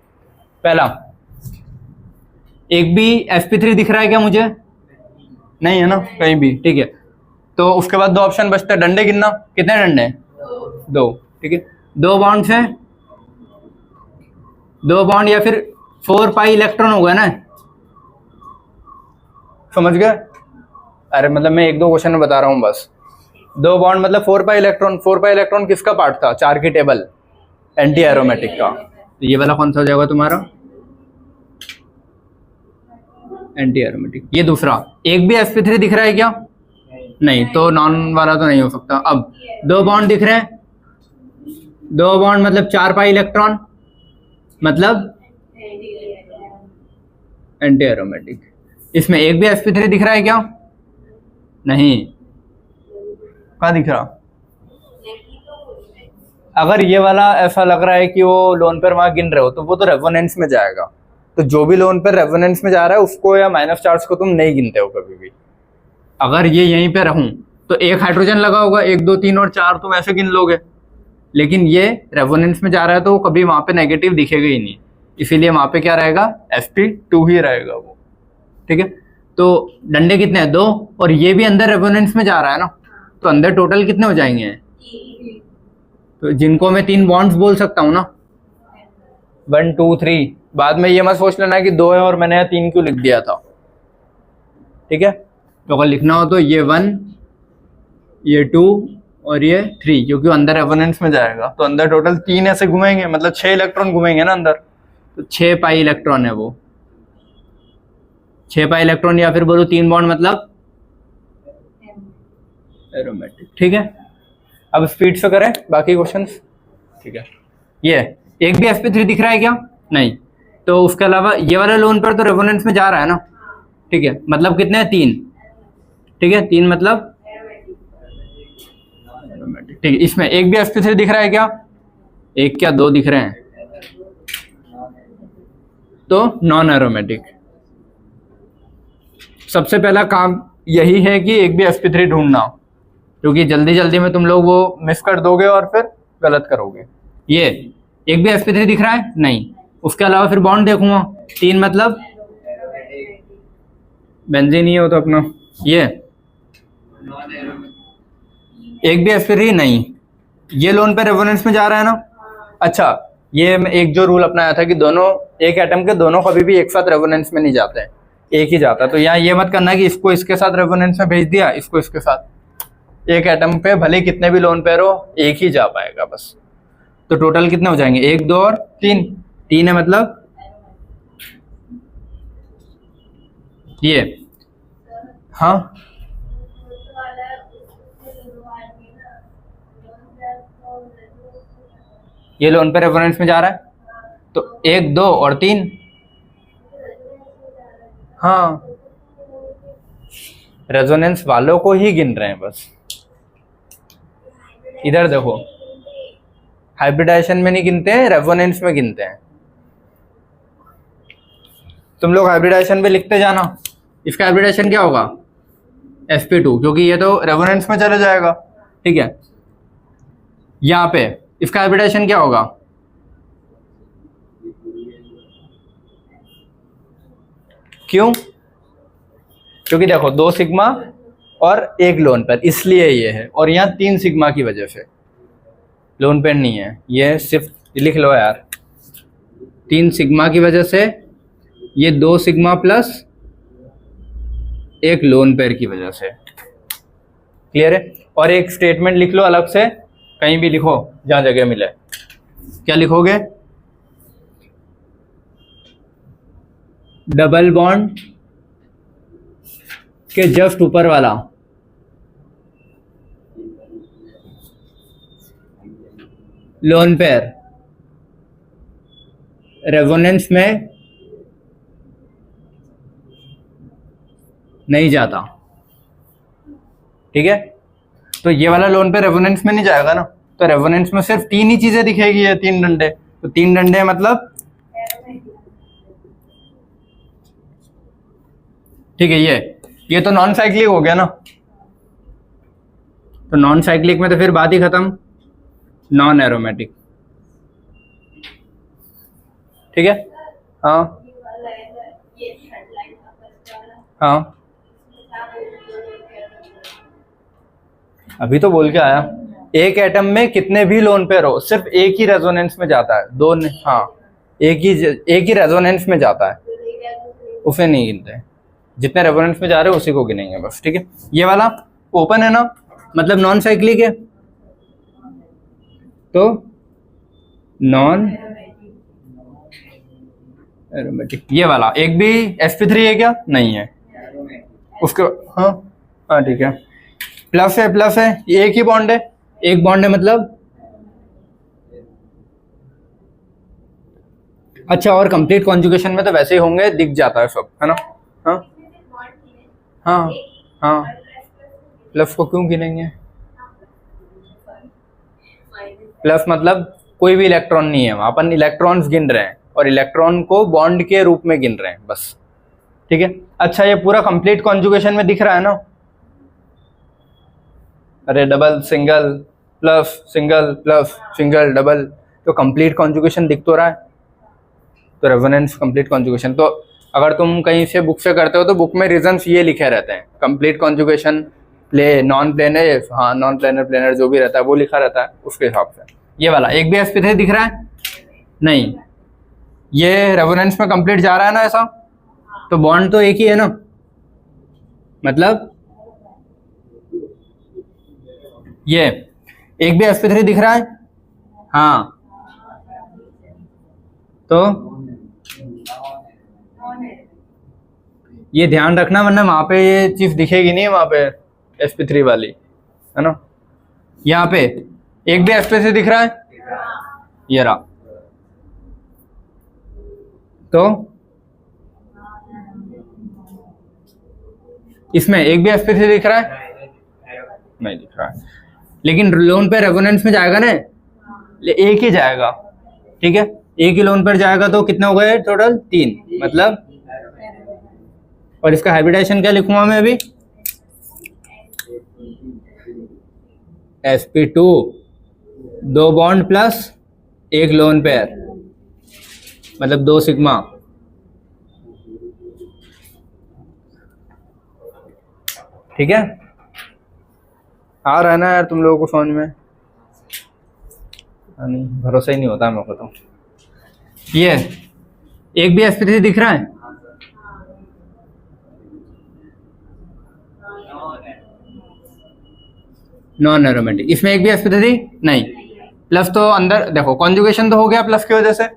[SPEAKER 1] पहला, एक भी sp3 दिख रहा है क्या मुझे, नहीं है ना कहीं भी, ठीक है। तो उसके बाद 2 ऑप्शन बचते हैं, डंडे गिनना, कितने डंडे, 2, ठीक है। 2 बॉन्ड्स हैं, 2 बॉन्ड या फिर 4 पाई इलेक्ट्रॉन हो गया ना, समझ गए, अरे मतलब मैं 1-2 क्वेश्चन में बता रहा हूँ बस। 2 बॉन्ड मतलब 4 पाई इलेक्ट्रॉन, 4 पाई इलेक्ट्रॉन किसका पार्ट था, 4 की टेबल, एंटी एरोमेटिक का, तो ये वाला कौन सा हो जाएगा तुम्हारा, एंटी एरोमेटिक। ये दूसरा, एक भी sp3 दिख रहा है क्या, नहीं, तो नॉन वाला तो नहीं हो सकता। अब 2 बॉन्ड दिख रहे हैं, 2 बॉन्ड मतलब 4 पाई इलेक्ट्रॉन, मतलब एंटी एरोमेटिक। इसमें एक भी sp3 दिख रहा है क्या, नहीं, कहाँ दिख रहा, अगर ये वाला ऐसा लग रहा है कि वो लोन पेयर वहां गिन रहे हो तो वो तो रेजोनेंस में जाएगा, तो जो भी लोन पेयर रेजोनेंस में जा रहा है उसको या माइनस चार्ज को तुम नहीं गिनते हो कभी भी। अगर ये यहीं पे रहूं तो एक हाइड्रोजन लगा होगा, 1 2 3 और 4 तुम ऐसे गिन लोगे, लेकिन ये रेजोनेंस में जा रहा है तो कभी वहां पे नेगेटिव दिखेगा ही नहीं, इसीलिए वहां पे क्या रहेगा, sp2 ही रहेगा वो, ठीक है। तो डंडे कितने हैं, 2, और ये भी अंदर रेजोनेंस में जा रहा है ना, तो अंदर टोटल कितने हो जाएंगे, तो जिनको मैं 3 बॉन्ड्स बोल सकता हूँ ना, 1 2 3। बाद में ये मत सोच लेना कि 2 है और मैंने 3 क्यों लिख दिया था, ठीक है। तो अगर लिखना हो तो ये 1, ये 2 और ये 3, क्योंकि अंदर रेजोनेंस में जाएगा तो अंदर टोटल 3 ऐसे घूमेंगे, मतलब 6 इलेक्ट्रॉन घूमेंगे ना अंदर, तो 6 पाई इलेक्ट्रॉन है वो, 6 पाई इलेक्ट्रॉन, या फिर बोलो 3 बॉन्ड मतलब एरोमेटिक। ठीक है, अब स्पीड से करें बाकी क्वेश्चंस। ठीक है, ये एक भी sp3 दिख रहा है क्या? नहीं। तो उसके अलावा ये वाला लोन पेयर तो रेजोनेंस में जा रहा है ना, ठीक है, मतलब कितने हैं? 3। ठीक है, 3 मतलब एरोमेटिक। ठीक है, इसमें एक भी sp3 दिख रहा है क्या? एक क्या 2 दिख रहे हैं, तो नॉन एरोमेटिक। सबसे पहला काम यही है कि एक भी sp3 ढूंढना, क्योंकि जल्दी जल्दी में तुम लोग वो मिस कर दोगे और फिर गलत करोगे। ये एक भी sp3 दिख रहा है? नहीं। उसके अलावा फिर बॉन्ड देखूंगा, 3 मतलब बेंजीन ही हो तो अपना, ये एक भी sp3 नहीं। ये लोन पे रेजोनेंस में जा रहा है ना। अच्छा, ये एक जो रूल अपनाया था कि दोनों एक एटम के दोनों कभी भी एक साथ रेजोनेंस में नहीं जाते हैं, एक ही जाता है। तो यहाँ ये मत करना कि इसको इसके साथ रेजोनेंस में भेज दिया, इसको इसके साथ। एक एटम पे भले कितने भी लोन पेयर हो, एक ही जा पाएगा बस। तो टोटल कितने हो जाएंगे? 1, 2 और 3। 3 है मतलब ये, हाँ ये लोन पे रेफरेंस में जा रहा है, तो 1, 2 और 3। हाँ, रेजोनेंस वालों को ही गिन रहे हैं बस। इधर देखो, हाइब्रिडाइजेशन में नहीं गिनते हैं, रेजोनेंस में गिनते हैं। तुम लोग हाइब्रिडाइजेशन में लिखते जाना। इसका हाइब्रिडाइजेशन क्या होगा? sp2, क्योंकि ये तो रेजोनेंस में चले जाएगा। ठीक है, यहाँ पे इसका हाइब्रिडाइजेशन क्या होगा? क्यों? क्योंकि देखो 2 सिग्मा और 1 लोन पेयर, इसलिए ये है। और यहाँ 3 सिग्मा की वजह से लोन पेयर नहीं है, ये सिर्फ लिख लो यार, 3 सिग्मा की वजह से, ये 2 सिग्मा प्लस 1 लोन पेयर की वजह से। क्लियर है? और एक स्टेटमेंट लिख लो अलग से, कहीं भी लिखो जहां जगह मिले। क्या लिखोगे? डबल बॉन्ड के जस्ट ऊपर वाला लोन पेयर रेजोनेंस में नहीं जाता। ठीक है, तो ये वाला लोन पे रेजोनेंस में नहीं जाएगा ना, तो रेजोनेंस में सिर्फ 3 ही चीजें दिखेगी, ये 3 डंडे। तो 3 डंडे मतलब, ठीक है, ये तो नॉन साइक्लिक हो गया ना। तो नॉन साइक्लिक में तो फिर बात ही खत्म, नॉन एरोमेटिक। ठीक है, हाँ हाँ, अभी तो बोल के आया। एक एटम में कितने भी लोन पेयर हो, सिर्फ एक ही रेजोनेंस में जाता है, 2 नहीं। हाँ, एक ही रेजोनेंस में जाता है, उसे नहीं गिनते। जितने रेजोनेंस में जा रहे हो उसी को गिनेंगे बस। ठीक है, ये वाला ओपन है ना, मतलब नॉन साइक्लिक है, तो नॉन एरोमेटिक। ये वाला एक भी sp3 है क्या? नहीं है उसके। हाँ हाँ, ठीक है, प्लस है, प्लस है, ये एक ही बॉन्ड है, एक बॉन्ड है मतलब। अच्छा, और कंप्लीट कॉन्जुगेशन में तो वैसे ही होंगे, दिख जाता है सब, है ना। हाँ हाँ हाँ, प्लस को क्यों गिनेंगे? प्लस मतलब कोई भी इलेक्ट्रॉन नहीं है वहां, अपन इलेक्ट्रॉन्स गिन रहे हैं और इलेक्ट्रॉन को बॉन्ड के रूप में गिन रहे हैं बस। ठीक है, अच्छा, ये पूरा कंप्लीट कॉन्जुगेशन में दिख रहा है ना। अरे double single plus single plus single double, तो कंप्लीट कॉन्जुगेशन दिख तो रहा है, तो रेजोनेंस कंप्लीट कॉन्जुगेशन। तो अगर तुम कहीं से बुक से करते हो तो बुक में रीजंस ये लिखे रहते हैं, complete conjugation, play, non planar, हाँ नॉन प्लेनर, प्लेनर जो भी रहता है वो लिखा रहता है उसके हिसाब से। ये वाला एक भी sp3 दिख रहा है? नहीं। ये रेजोनेंस में कंप्लीट जा रहा है ना ऐसा, तो बॉन्ड तो एक ही है ना। मतलब ये एक भी sp3 दिख रहा है, हाँ तो ये ध्यान रखना, वरना वहां पे ये चीज दिखेगी नहीं, वहां पे sp3 वाली है ना। यहाँ पे एक भी sp3 दिख रहा है, ये रहा, तो इसमें एक भी sp3 दिख रहा है, नहीं दिख रहा है, लेकिन लोन पे रेजोनेंस में जाएगा ना, एक ही जाएगा, ठीक है, एक ही लोन पर जाएगा, तो कितने हो गए टोटल, 3, मतलब, और इसका हाइब्रिडाइजेशन क्या लिखूंगा मैं अभी, sp2 2 बॉन्ड प्लस एक लोन पेयर, मतलब 2 सिग्मा, ठीक है। आ रहा है ना यार तुम लोगों को समझ में, नहीं भरोसा ही नहीं होता मेरे को तो। ये एक भी sp3 दिख रहा है, नॉन एरोमेटिक, इसमें एक भी sp3 नहीं, प्लस तो अंदर देखो कॉन्जुगेशन तो हो गया प्लस की वजह से,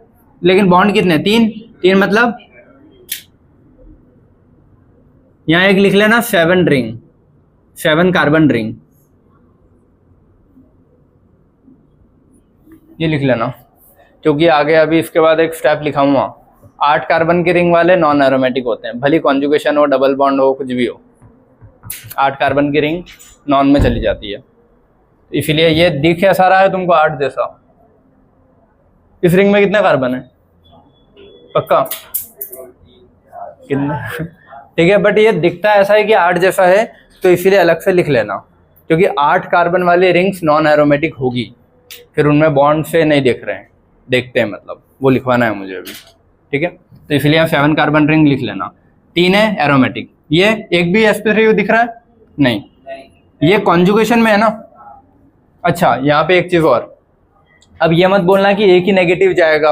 [SPEAKER 1] लेकिन बॉन्ड कितने, 3 मतलब यहाँ एक लिख लेना 7 रिंग, 7 कार्बन रिंग, ये लिख लेना, क्योंकि आगे अभी इसके बाद एक स्टेप लिखाऊंगा, 8 कार्बन के रिंग वाले नॉन एरोमेटिक होते हैं, भली कॉन्जुगेशन हो, डबल बॉन्ड हो, कुछ भी हो, 8 कार्बन की रिंग नॉन में चली जाती है, इसलिए ये दिख ऐसा रहा है तुमको 8 जैसा। इस रिंग में कितने कार्बन है पक्का, कितने ठीक है, बट ये दिखता ऐसा है कि 8 जैसा है, तो इसीलिए अलग से लिख लेना, क्योंकि 8 कार्बन वाली रिंग्स नॉन एरोमेटिक होगी, फिर उनमें बॉन्ड से नहीं देख रहे हैं, देखते हैं मतलब, वो लिखवाना है मुझे अभी, ठीक है, तो इसलिए आप 7 कार्बन रिंग लिख लेना, 3 है एरोमेटिक। ये एक भी sp3 दिख रहा है, नहीं, ये कॉन्जुगेशन में है ना। अच्छा यहाँ पे एक चीज और, अब ये मत बोलना कि एक ही नेगेटिव जाएगा,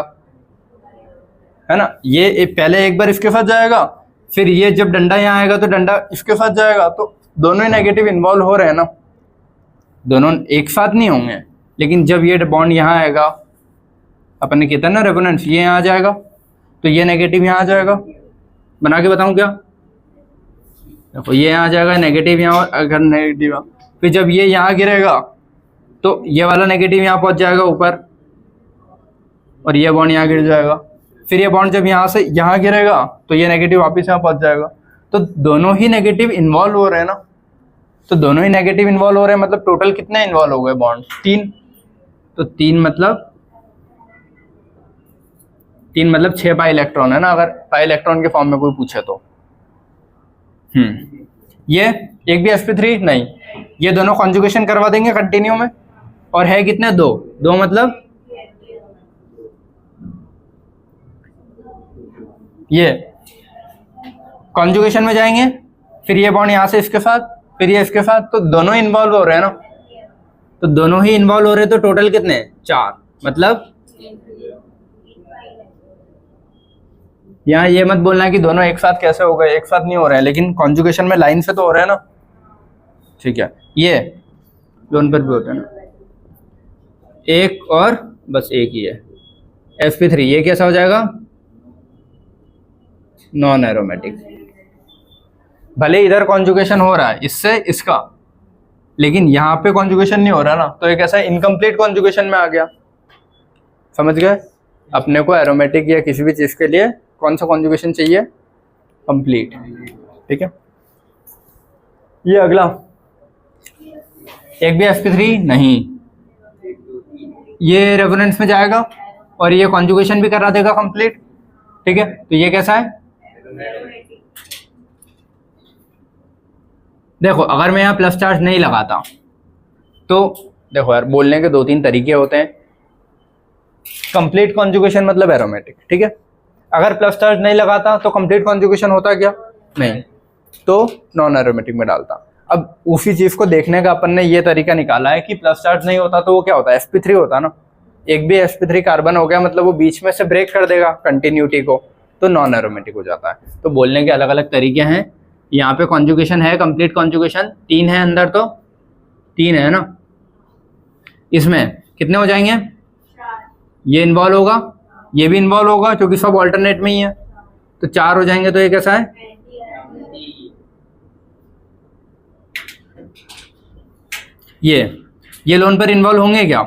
[SPEAKER 1] है ना, ये पहले एक बार इसके साथ जाएगा, फिर ये जब डंडा यहाँ आएगा तो डंडा इसके साथ जाएगा, तो दोनों ही नेगेटिव इन्वॉल्व हो रहे हैं ना, दोनों एक साथ नहीं होंगे, लेकिन जब ये बॉन्ड यहाँ आएगा, अपन ने कहता है ना रेजोनेंस, ये यहाँ आ जाएगा, तो ये नेगेटिव यहाँ आ जाएगा, बना के बताऊं क्या, देखो ये यहाँ आ जाएगा नेगेटिव यहाँ, अगर नेगेटिव, फिर जब ये यहाँ गिरेगा तो ये वाला नेगेटिव यहाँ पहुंच जाएगा ऊपर, और ये बॉन्ड यहाँ गिर जाएगा, फिर ये बॉन्ड जब यहाँ से यहाँ गिरेगा तो ये नेगेटिव वापस यहाँ पहुंच जाएगा, तो दोनों ही नेगेटिव इन्वॉल्व हो रहे हैं ना, तो दोनों ही नेगेटिव इन्वॉल्व हो रहे हैं, मतलब टोटल कितने इन्वॉल्व हो गए बॉन्ड, 3, तो 3 मतलब 6 पाई इलेक्ट्रॉन है ना, अगर पाई इलेक्ट्रॉन के फॉर्म में कोई पूछे तो। ये एक भी sp3 नहीं, ये दोनों कॉन्जुगेशन करवा देंगे कंटिन्यू में, और है कितने, 2 मतलब ये कॉन्जुगेशन में जाएंगे, फिर ये बॉन्ड यहाँ से इसके साथ, फिर ये इसके साथ, तो दोनों ही इन्वॉल्व हो रहे हैं ना, तो दोनों ही इन्वॉल्व हो रहे हैं, तो टोटल कितने, 4, मतलब यहाँ ये मत बोलना कि दोनों एक साथ कैसे हो गए, एक साथ नहीं हो रहे हैं, लेकिन कॉन्जुगेशन में लाइन से तो हो रहे हैं ना, ठीक है। ये लोन पर भी होते हैं ना, एक और बस एक ही है sp3, ये कैसा हो जाएगा, नॉन एरोमेटिक, भले इधर कॉन्जुगेशन हो रहा है इससे इसका, लेकिन यहाँ पे कॉन्जुगेशन नहीं हो रहा ना, तो एक ऐसा इनकम्प्लीट कॉन्जुगेशन में आ गया, समझ गए। अपने को एरोमेटिक या किसी भी चीज के लिए कौन सा कॉन्जुगेशन चाहिए, कंप्लीट, ठीक है। ये अगला, एक भी sp3 नहीं, ये रेजोनेंस में जाएगा और ये कॉन्जुगेशन भी करा देगा कंप्लीट, ठीक है, तो ये कैसा है, देखो अगर मैं यहाँ प्लस चार्ज नहीं लगाता तो देखो यार, बोलने के 2-3 तरीके होते हैं, कंप्लीट कॉन्जुगेशन मतलब एरोमेटिक, ठीक है, अगर प्लस चार्ज नहीं लगाता तो कंप्लीट कॉन्जुगेशन होता क्या, नहीं, तो नॉन एरोमेटिक में डालता। अब उसी चीज को देखने का अपन ने ये तरीका निकाला है कि प्लस चार्ज नहीं होता तो वो क्या होता है, sp3 होता ना, एक भी sp3 कार्बन हो गया मतलब वो बीच में से ब्रेक कर देगा कंटिन्यूटी को, तो नॉन एरोमेटिक हो जाता है। तो बोलने के अलग अलग तरीके हैं, यहाँ पे कॉन्जुगेशन है, कंप्लीट कॉन्जुगेशन 3 है अंदर, तो 3 है ना, इसमें कितने हो जाएंगे? ये इन्वॉल्व होगा, ये भी इन्वॉल्व होगा क्योंकि सब ऑल्टरनेट में ही है, तो 4 हो जाएंगे। तो ये कैसा है? ये लोन पर इन्वॉल्व होंगे क्या?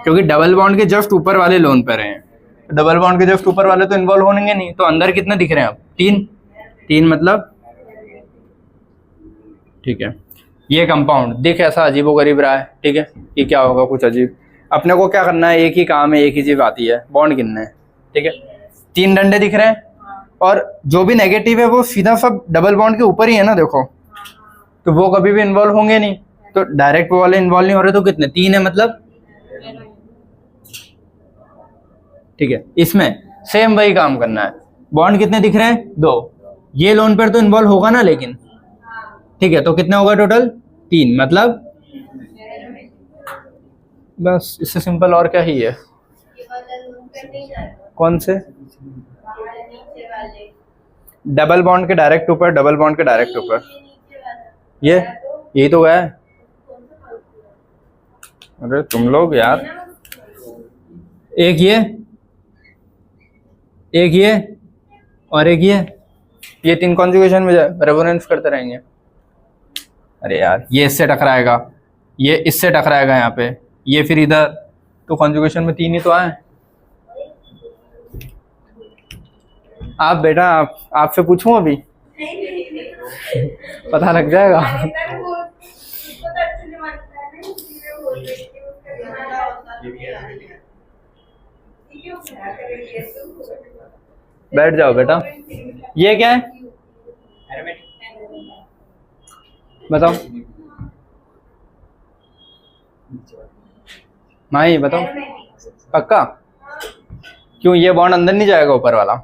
[SPEAKER 1] क्योंकि डबल बॉन्ड के जस्ट ऊपर वाले लोन पर हैं, डबल बॉन्ड के जस्ट ऊपर वाले तो इन्वॉल्व होंगे नहीं। तो अंदर कितने दिख रहे हैं अब? 3 मतलब ठीक है। ये कंपाउंड दिख ऐसा अजीबोगरीब रहा है, ठीक है, ये क्या होगा? कुछ अजीब। अपने को क्या करना है? एक ही काम है, एक ही चीज आती है, बॉन्ड गिनना है, ठीक है। 3 डंडे दिख रहे हैं और जो भी नेगेटिव है वो सीधा सब डबल बॉन्ड के ऊपर ही है ना, देखो, तो वो कभी भी इन्वॉल्व होंगे नहीं। तो डायरेक्ट वो वाले इन्वॉल्व नहीं हो रहे, तो कितने? 3 है मतलब, ठीक है। इसमें सेम वही काम करना है। बॉन्ड कितने दिख रहे हैं? 2। ये लोन पर तो इन्वॉल्व होगा ना, लेकिन ठीक है, तो कितने होगा टोटल? 3 मतलब, बस इससे सिंपल और क्या ही है। कौन से? डबल बॉन्ड के डायरेक्ट ऊपर, डबल बॉन्ड के डायरेक्ट ऊपर, ये यही तो है। अरे तुम लोग यार, एक ये और एक ये 3 कॉन्जुगेशन में रेजोनेंस करते रहेंगे। अरे यार, ये इससे टकराएगा, ये इससे टकराएगा यहाँ पे, ये फिर इधर, तो कॉन्जुगेशन में 3 ही तो आए। आप बेटा, आपसे पूछूं अभी? पता लग जाएगा। बैठ जाओ बेटा। ये क्या है? बताओ माही, बताओ पक्का? क्यों? ये बॉन्ड अंदर नहीं जाएगा ऊपर वाला?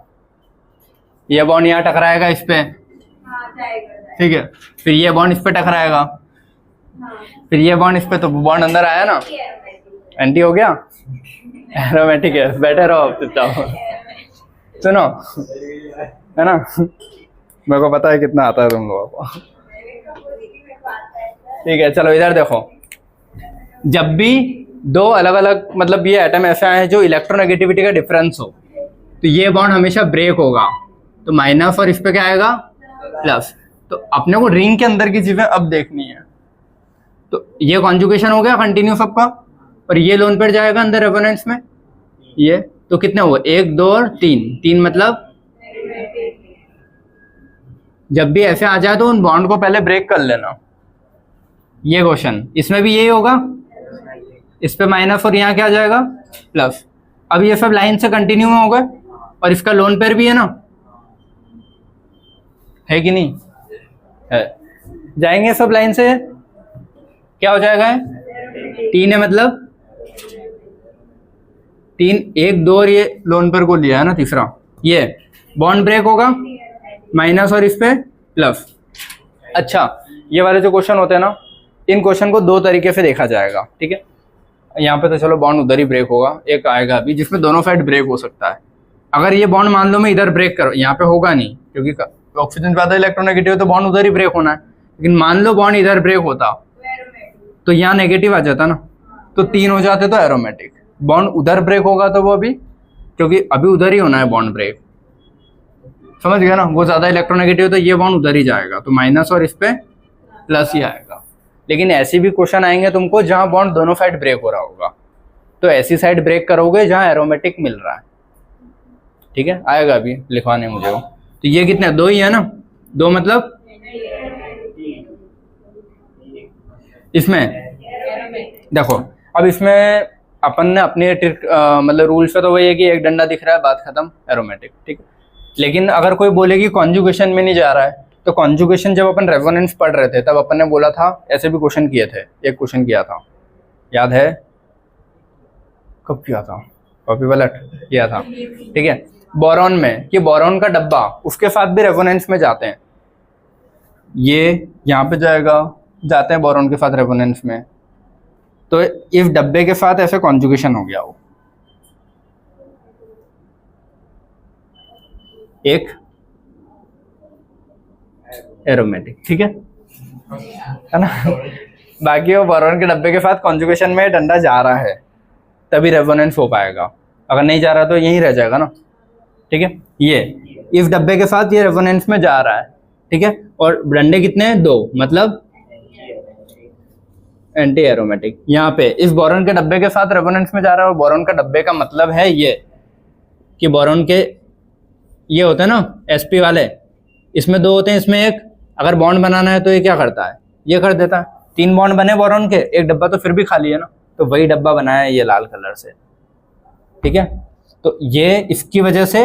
[SPEAKER 1] ये बॉन्ड यहाँ टकराएगा इस पे, ठीक है, फिर ये बॉन्ड इस पे टकराएगा, फिर ये बॉन्ड इस पे, तो बॉन्ड अंदर आया ना, एंटी हो गया, एरोमेटिक है। बैठे रहो आप चुपचाप, सुनो, है ना, मेरे को पता है कितना आता है तुम लोगों को, ठीक है। चलो इधर देखो, जब भी 2 अलग अलग मतलब ये एटम ऐसे आए हैं जो इलेक्ट्रोनेगेटिविटी का डिफरेंस हो, तो ये बॉन्ड हमेशा ब्रेक होगा, तो माइनस और इस पे क्या आएगा? प्लस। तो अपने को रिंग के अंदर की चीजें अब देखनी है। तो ये कॉन्जुगेशन हो गया कंटिन्यू सबका, और ये लोन पेयर जाएगा अंदर रेजोनेंस में, ये तो कितने हुए? 1 2 और 3 मतलब, जब भी ऐसे आ जाए तो उन बॉन्ड को पहले ब्रेक कर लेना। ये क्वेश्चन, इसमें भी यही होगा, इस पे माइनस और यहाँ क्या आ जाएगा? प्लस। अब ये सब लाइन से कंटिन्यू में होगा, और इसका लोन पेयर भी है ना, है कि नहीं है? जाएंगे सब लाइन से, क्या हो जाएगा? 3 है मतलब 3, 1 2 और ये लोन पेयर को लिया है ना तीसरा, ये बॉन्ड ब्रेक होगा, माइनस और इस पे प्लस। अच्छा, ये वाले जो क्वेश्चन होते हैं ना, इन क्वेश्चन को 2 तरीके से देखा जाएगा, ठीक है। यहाँ पे तो चलो बॉन्ड उधर ही ब्रेक होगा, एक आएगा अभी जिसमें दोनों साइड ब्रेक हो सकता है। अगर ये बॉन्ड मान लो मैं इधर ब्रेक करो, यहाँ पे होगा नहीं क्योंकि ऑक्सीजन ज्यादा इलेक्ट्रोनेगेटिव है, तो बॉन्ड उधर ही ब्रेक होना है। लेकिन मान लो बॉन्ड इधर ब्रेक होता तो यहाँ नेगेटिव आ जाता ना, तो 3 हो जाते तो एरोमेटिक। बॉन्ड उधर ब्रेक होगा तो वो अभी, क्योंकि अभी उधर ही होना है बॉन्ड ब्रेक, समझ गया ना, वो ज्यादा इलेक्ट्रोनेगेटिव तो ये बॉन्ड उधर ही जाएगा, तो माइनस और इस पे प्लस ही आएगा। लेकिन ऐसे भी क्वेश्चन आएंगे तुमको जहां बॉन्ड दोनों साइड ब्रेक हो रहा होगा, तो ऐसी साइड ब्रेक करोगे जहां एरोमेटिक मिल रहा है, ठीक है, आएगा अभी लिखवाने मुझे वो। तो ये कितने? 2 ही है ना, 2 मतलब इसमें देखो, अब इसमें अपन ने अपने मतलब रूल्स पे तो वही है कि एक डंडा दिख रहा है, बात खत्म, एरोमेटिक, ठीक है। लेकिन अगर कोई बोले कि कॉन्जुगेशन में नहीं जा रहा है, तो कॉन्जुगेशन जब अपन रेजोनेंस पढ़ रहे थे तब अपन ने बोला था, ऐसे भी क्वेश्चन किए थे, एक क्वेश्चन किया था, याद है? कब किया था? कॉपी पलट किया था, ठीक है, बोरॉन में, कि बोरॉन का डब्बा उसके साथ भी रेजोनेंस में जाते हैं, ये यहाँ पे जाएगा, जाते हैं बोरॉन के साथ रेजोनेंस में, तो इस डब्बे के साथ ऐसे कॉन्जुगेशन हो गया, वो एक एरोमेटिक, ठीक है ना। बाकी वो बोरॉन के डब्बे के साथ कॉन्जुगेशन में डंडा जा रहा है तभी रेजोनेंस हो पाएगा, अगर नहीं जा रहा तो यहीं रह जाएगा ना, ठीक है। ये इस डब्बे के साथ ये रेजोनेंस में जा रहा है, ठीक है, और डंडे कितने हैं, 2, मतलब एंटी एरोमेटिक। यहाँ पे इस बोरॉन के डब्बे के साथ रेजोनेंस में जा रहा है, और बोरॉन का डब्बे का मतलब है ये कि बोरॉन के ये होते हैं ना sp वाले, इसमें 2 होते हैं, इसमें एक, अगर बॉन्ड बनाना है तो ये क्या करता है, ये कर देता है। 3 बॉन्ड बने बोरॉन के, एक डब्बा तो फिर भी खाली है ना, तो वही डब्बा बनाया है ये लाल कलर से, ठीक है। तो ये इसकी वजह से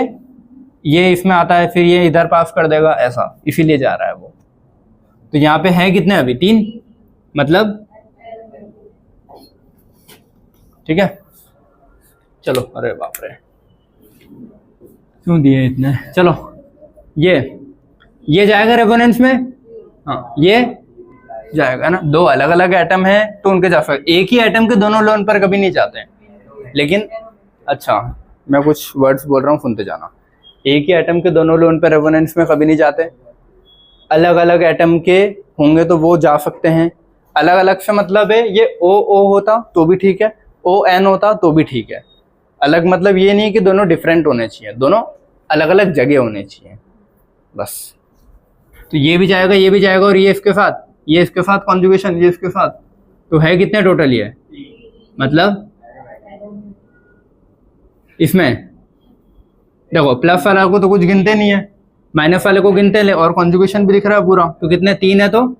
[SPEAKER 1] ये इसमें आता है, फिर ये इधर पास कर देगा ऐसा, इसीलिए जा रहा है वो। तो यहाँ पे है कितने अभी 3, मतलब ठीक है। चलो, अरे बाप रे क्यों दिए इतने, चलो ये जाएगा रेजोनेंस में, हाँ ये जाएगा ना। 2 अलग अलग एटम है तो उनके जा सकते, एक ही एटम के दोनों लोन पर कभी नहीं जाते हैं, लेकिन अच्छा मैं कुछ वर्ड्स बोल रहा हूँ सुनते जाना। एक ही एटम के दोनों लोन पर रेजोनेंस में कभी नहीं जाते, अलग अलग एटम के होंगे तो वो जा सकते हैं। अलग अलग से मतलब है ये O होता तो भी ठीक है, ON होता तो भी ठीक है। अलग मतलब ये नहीं कि दोनों डिफरेंट होने चाहिए, दोनों अलग अलग जगह होने चाहिए बस। तो ये भी जाएगा, ये भी जाएगा, और ये इसके साथ कॉन्जुगेशन, ये इसके साथ, तो है कितने टोटल ये, मतलब इसमें देखो प्लस वाला को तो कुछ गिनते नहीं है, माइनस वाले को गिनते ले, और कॉन्जुगेशन भी दिख रहा है पूरा, तो कितने 3 है, तो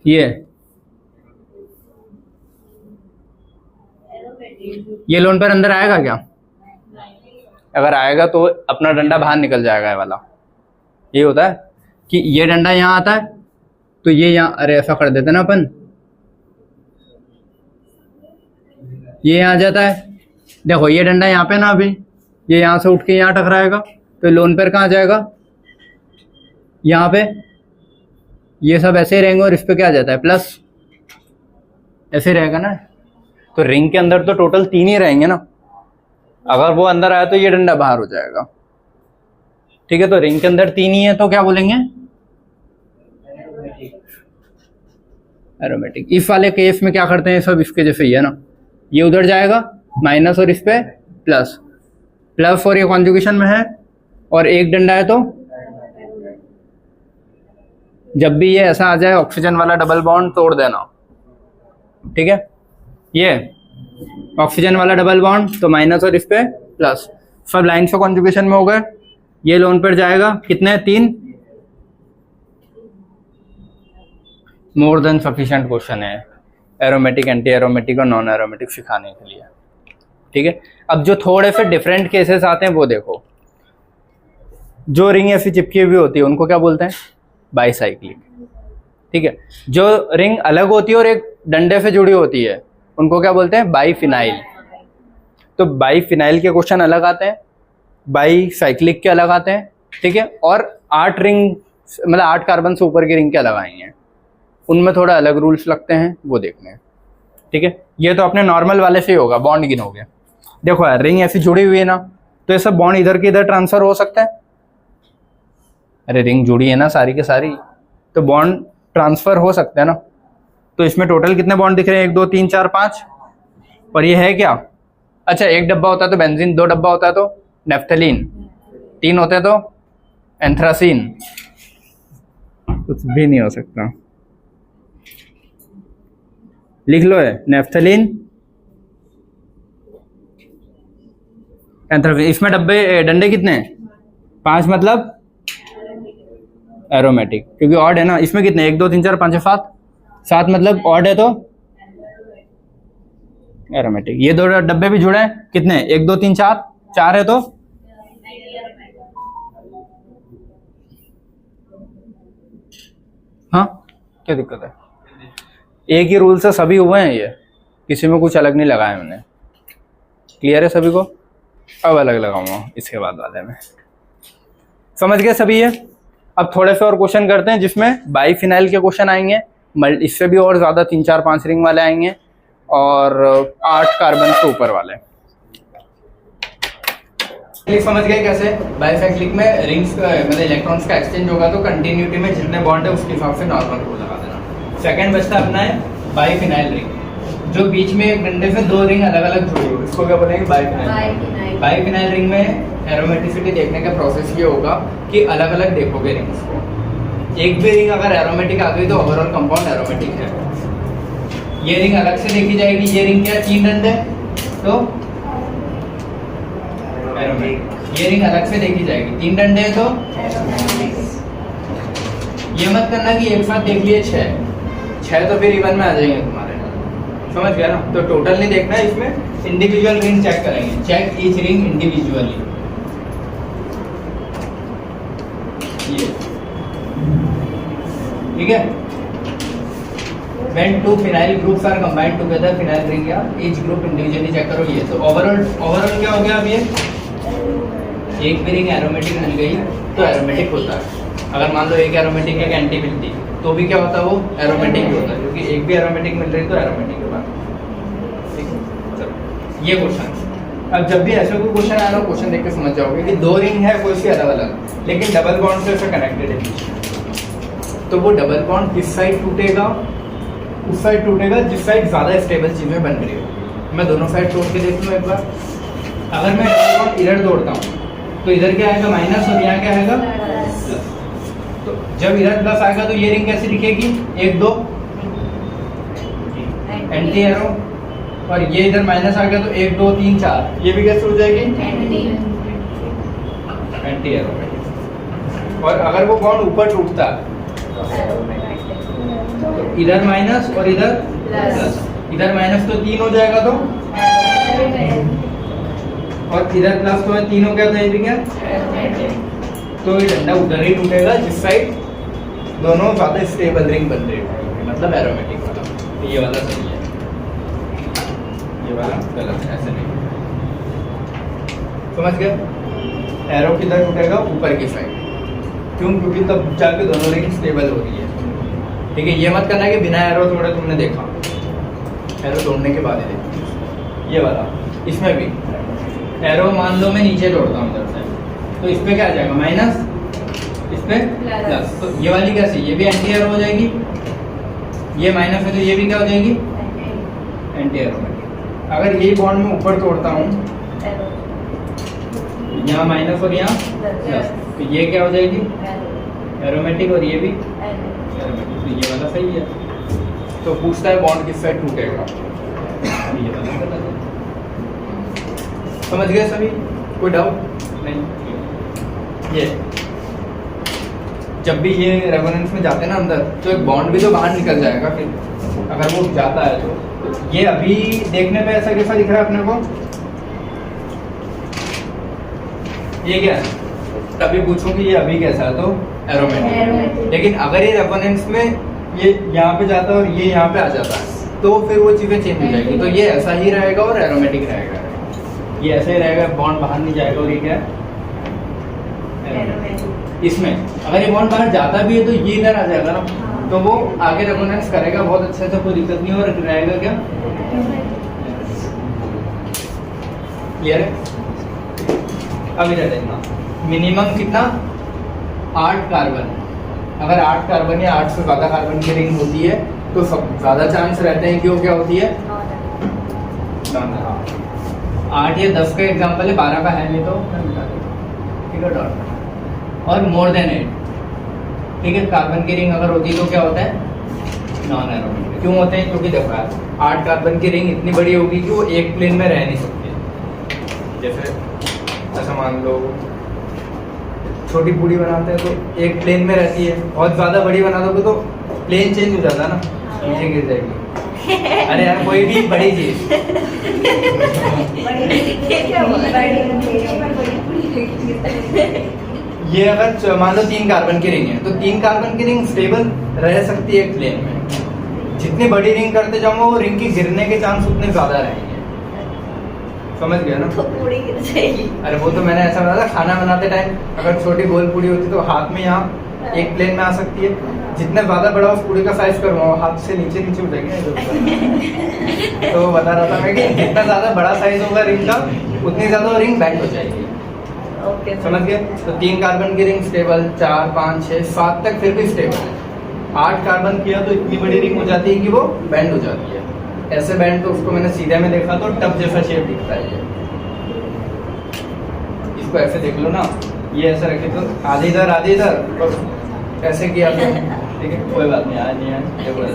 [SPEAKER 1] ये लोन पर अंदर आएगा क्या, अगर आएगा तो अपना डंडा बाहर निकल जाएगा, ये वाला ये होता है कि ये डंडा यहाँ आता है तो ये यहाँ, अरे ऐसा कर देते ना अपन, ये यहाँ जाता है, देखो ये डंडा यहाँ पे ना, अभी ये यहाँ से उठ के यहाँ टकराएगा तो लोन पर कहाँ जाएगा, यहाँ पे। ये सब ऐसे ही रहेंगे और इस पे क्या जाता है, प्लस, ऐसे ही रहेगा ना। तो रिंग के अंदर तो टोटल 3 ही रहेंगे ना, अगर वो अंदर आया तो ये डंडा बाहर हो जाएगा, ठीक है। तो रिंग के अंदर 3 ही है तो क्या बोलेंगे, एरोमेटिक। इस वाले केस में क्या करते हैं, सब इसके जैसे ही है ना, ये उधर जाएगा माइनस और इस पे प्लस, प्लस और ये कॉन्जुगेशन में है, और एक डंडा है तो जब भी ये ऐसा आ जाए ऑक्सीजन वाला डबल बॉन्ड तोड़ देना, ठीक है। ये ऑक्सीजन वाला डबल बॉन्ड तो माइनस और इस पे प्लस, सब लाइन से कॉन्जुगेशन में हो गए। ये लोन पर जाएगा, कितने 3, मोर देन सफिशिएंट क्वेश्चन है एरोमेटिक, एंटी एरोमेटिक और नॉन एरोमेटिक सिखाने के लिए, ठीक है। अब जो थोड़े से डिफरेंट केसेस आते हैं वो देखो, जो रिंग ऐसी चिपकी हुई होती है उनको क्या बोलते हैं, बाईसाइक्लिक, ठीक है। जो रिंग अलग होती है और एक डंडे से जुड़ी होती है उनको क्या बोलते हैं, बाईफिनाइल। तो बाईफिनाइल के क्वेश्चन अलग आते हैं, बाईसाइक्लिक के अलग आते हैं, ठीक है। और 8 रिंग मतलब 8 कार्बन से ऊपर की रिंग के अलग आएंगे, उनमें थोड़ा अलग रूल्स लगते हैं, वो देखने हैं, ठीक है। ये तो अपने नॉर्मल वाले से ही होगा, बॉन्ड गिनोगे। देखो यार रिंग ऐसी जुड़ी हुई है ना, तो ये सब बॉन्ड इधर के इधर ट्रांसफर हो सकता है, अरे रिंग जुड़ी है ना सारी के सारी, तो बॉन्ड ट्रांसफर हो सकते हैं ना। तो इसमें टोटल कितने बॉन्ड दिख रहे हैं, 1 2 3 4 5, और ये है क्या, अच्छा 1 डब्बा होता है तो बेंजीन, 2 डब्बा होता है तो नेफ्थलीन, 3 होते हैं तो एंथ्रासीन, कुछ भी नहीं हो सकता, लिख लो है नेफ्थलीन एंथ्रासीन। इसमें डंडे कितने हैं, 5, मतलब एरोमेटिक, क्योंकि ऑड है ना। इसमें कितने, 1 2 3 4 5 6 7 मतलब ऑड है तो एरोमेटिक। ये 2 डब्बे भी जुड़े हैं, कितने, 1 2 3 4 है तो हाँ, क्या दिक्कत है, एक ही रूल से सभी हुए हैं, ये किसी में कुछ अलग नहीं लगाया मैंने, क्लियर है सभी को। अब अलग लगाऊंगा इसके बाद वाले में, समझ गए सभी ये। अब थोड़े से और क्वेश्चन करते हैं जिसमें बाईफिनाइल के क्वेश्चन आएंगे, इससे भी और ज़्यादा 3 4 5 रिंग वाले आएंगे, और 8 कार्बन से ऊपर वाले। समझ गए कैसे? बाइसाइक्लिक में रिंग्स मतलब इलेक्ट्रॉन्स का एक्सचेंज होगा तो कंटिन्यूटी में जितने बॉन्ड है उसके हिसाब से नॉर्मल को लगा देना। सेकंड बचता अपना है बाइफिनाइल रिंग, जो बीच में एक डंडे से दो रिंग अलग अलग जुड़ी हुई, इसको क्या बोलेंगे? बाइफिनाइल। बाइफिनाइल रिंग में एरोमेटिसिटी देखने का प्रोसेस ये होगा कि अलग अलग देखोगे रिंग्स को। एक भी रिंग अगर एरोमेटिक आ गई तो ओवरऑल कंपाउंड एरोमेटिक है। ये रिंग अलग से देखी जाएगी, ये रिंग क्या 3 डंडे तो एरोमेटिक। ये रिंग अलग से देखी जाएगी, 3 डंडे तो ये मत करना कि एक साथ देख लिए 6 तो फिर इवन में आ जाएंगे तुम्हारे, समझ गया ना? तो टोटल नहीं देखना है, इसमें इंडिविजुअल रिंग चेक करेंगे, चेक ईच रिंग इंडिविजुअली। ये ठीक है। When two phenyl groups are combined together, phenyl ring या each group individually चेक करो। ये तो ओवरऑल क्या हो गया? अब ये एक भी रिंग एरोमेटिक मिल गई तो एरोमेटिक होता है। अगर मान लो एक एरोमेटिक एक एंटी मिलती तो भी क्या होता है? वो एरोमेटिक ही होता है, क्योंकि एक भी एरोमेटिक मिल रही तो एरोमेटिक होगा। ठीक है, चलो ये क्वेश्चन। अब जब भी ऐसा कोई क्वेश्चन आया ना, क्वेश्चन देख के समझ जाओगे कि दो रिंग है कोई सी अलग अलग, लेकिन डबल बॉन्ड से ऐसा कनेक्टेड है, तो वो डबल बॉन्ड किस साइड टूटेगा? उस साइड टूटेगा जिस साइड ज्यादा स्टेबल चीजें बन रही हो। मैं दोनों साइड तोड़ के देख लूं एक बार। अगर मैं डबल बॉन्ड इधर तोड़ता हूँ तो इधर क्या आएगा? माइनस, और यहाँ क्या आएगा? प्लस। तो जब इधर प्लस आएगा तो ये रिंग कैसी दिखेगी? 1 2 एंटी एरो, और ये इधर माइनस आ गया तो 1 2 3 4, ये भी कैसे हो जाएगी? Anti arrow. और अगर वो बॉन्ड ऊपर टूटता तो इधर माइनस और इधर प्लस, इधर माइनस तो 3 हो जाएगा तो, और इधर प्लस तो 3 हो गया तो ये क्या? तो ये डंडा उधर ही टूटेगा जिस साइड दोनों ज्यादा स्टेबल रिंग बन रही है, मतलब एरोमेटिक वाला। ये वाला सही है, ये वाला गलत है, ऐसे नहीं। समझ गए? एरो किधर टूटेगा? ऊपर की साइड। क्यों? क्योंकि तब जाके दोनों रिंग स्टेबल हो रही है। ठीक है, ये मत करना कि बिना एरो तोड़े तुमने देखा, एरो तोड़ने के बाद ही देखा। ये वाला, इसमें भी एरो मान लो मैं नीचे तोड़ता हूँ इधर से, तो इस पे क्या आ जाएगा? माइनस, इस पे प्लस। तो ये वाली कैसे? ये भी एंटी एरो हो जाएगी। ये माइनस है तो ये भी क्या हो जाएगी? Anti aromatic. अगर ये बॉन्ड में ऊपर तोड़ता हूँ, यहाँ माइनस और यहाँ प्लस, तो ये क्या हो जाएगी? एरोमेटिक, और ये भी एरोमेटिक। तो ये वाला सही है। तो पूछता है बॉन्ड किस साइड टूटेगा? ये वाला गलत है। समझ गए सभी? कोई डाउट नहीं? ये जब भी ये रेजोनेंस में जाते हैं ना अंदर, तो एक बॉन्ड भी तो बाहर निकल जाएगा फिर, अगर वो जाता है तो। ये अभी देखने पे ऐसा कैसा दिख रहा है अपने को? ये क्या है? तभी पूछूं कि ये अभी कैसा है, तो एरोमेटिक। लेकिन अगर ये रेजोनेंस में ये यहाँ पे जाता है और ये यहाँ पे आ जाता है, तो फिर वो चीजें चेंज हो जाएगी। तो ये ऐसा ही रहेगा और एरोमेटिक रहेगा। ये ऐसे ही रहेगा, बॉन्ड बाहर नहीं जाएगा। और ये क्या है? इसमें अगर ये बॉन्ड बाहर जाता भी है तो ये इधर आ जाएगा ना, तो वो आगे रेजोनेंस करेगा बहुत अच्छे से, कोई दिक्कत नहीं। और रहेगा क्या? क्लियर है? अब इधर देखना, मिनिमम कितना? 8 कार्बन। अगर 8 कार्बन या 8 से ज्यादा कार्बन की रिंग होती है तो सब ज्यादा चांस रहते हैं कि वो क्या होती है? 8 या 10 का एग्जांपल है, 12 का है नहीं तो ठीक है, डॉट। और मोर देन 8, ठीक है, कार्बन की रिंग अगर होती है तो क्या होता है? Non aromatic. क्यों होते हैं? क्योंकि देखो यार, 8 कार्बन की रिंग इतनी बड़ी होगी कि वो एक प्लेन में रह नहीं सकती। जैसे ऐसा मान लो छोटी पूड़ी बनाते हैं तो एक प्लेन में रहती है, और ज्यादा बड़ी बना दोगे तो प्लेन चेंज हो जाता है ना, नीचे गिर जाएगी। अरे यार कोई भी बड़ी चीज ये अगर मान लो 3 कार्बन की रिंग है तो 3 कार्बन की रिंग स्टेबल रह सकती है एक प्लेन में। जितनी बड़ी रिंग करते जाओगे वो रिंग की गिरने के चांस उतने ज्यादा रहेंगे। समझ गया ना? तो पूरी गिर जाएगी। अरे वो तो मैंने ऐसा बताया था, खाना बनाते टाइम अगर छोटी गोल पूड़ी होती तो हाथ में यहाँ एक प्लेन में आ सकती है। जितना ज्यादा बड़ा उस पूड़ी का साइज करूँगा हाथ से नीचे नीचे उठेंगे। तो बता रहा था मैं कि जितना ज्यादा बड़ा साइज होगा रिंग का उतनी ज्यादा रिंग बेंड हो जाएगी।
[SPEAKER 2] ओके
[SPEAKER 1] समझ गए? तो 3 कार्बन की रिंग स्टेबल, 4 5 6 7 तक फिर भी स्टेबल है। 8 कार्बन किया तो इतनी बड़ी रिंग हो जाती है कि वो बैंड हो जाती है। ऐसे बैंड तो उसको मैंने सीधे में देखा तो टब जैसा शेप दिखता है। ये इसको ऐसे देख लो ना, ये ऐसा रखे तो आधे इधर और ऐसे किया तो ठीक है, कोई बात नहीं, आज नहीं आया ये बोला।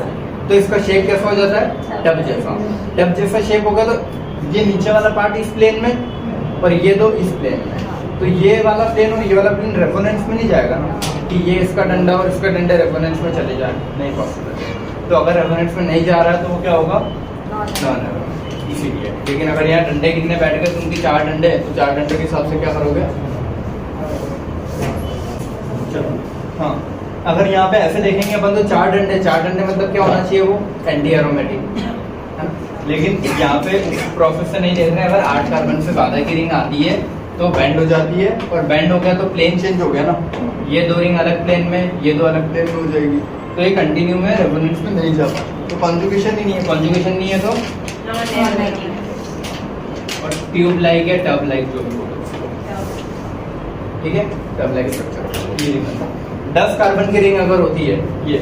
[SPEAKER 1] तो इसका शेप कैसा हो जाता है? टब जैसा। टब जैसा शेप होगा तो ये नीचे वाला पार्ट इस प्लेन में और ये दो इस प्लेन में, तो ये वाला प्लेन और ये वाला प्लेन रेफरेंस में नहीं जाएगा ना, कि ये इसका डंडा और इसका डंडा रेफरेंस में चले जाए, नहीं पॉसिबल। तो अगर रेफरेंस में नहीं जा रहा है तो वो क्या होगा? Non aromatic. इसीलिए लेकिन अगर यहाँ डंडे कितने बैठ गए, तुमकी 4 डंडे, तो 4 डंडे के हिसाब से क्या करोगे? चलो हाँ, अगर यहाँ पे ऐसे देखेंगे अपन तो 4 डंडे मतलब क्या होना चाहिए? वो एंटी एरोमेटिक। लेकिन यहाँ पे प्रोसेस से नहीं देख रहे हैं। अगर 8 कार्बन से ज्यादा की रिंग आती है तो बैंड हो जाती है, और बैंड हो गया तो प्लेन चेंज हो गया ना, ये 2 रिंग अलग प्लेन में, ये 2 अलग प्लेन में हो जाएगी, तो ये कंटिन्यू में रेजोनेंस में नहीं जा पाती, तो कॉन्जुगेशन ही नहीं है। कॉन्जुगेशन नहीं है तो और ट्यूब लाइक या टब लाइक जो भी बोलो, ठीक है, टब लाइक स्ट्रक्चर। ये 10 कार्बन की रिंग अगर होती है ये,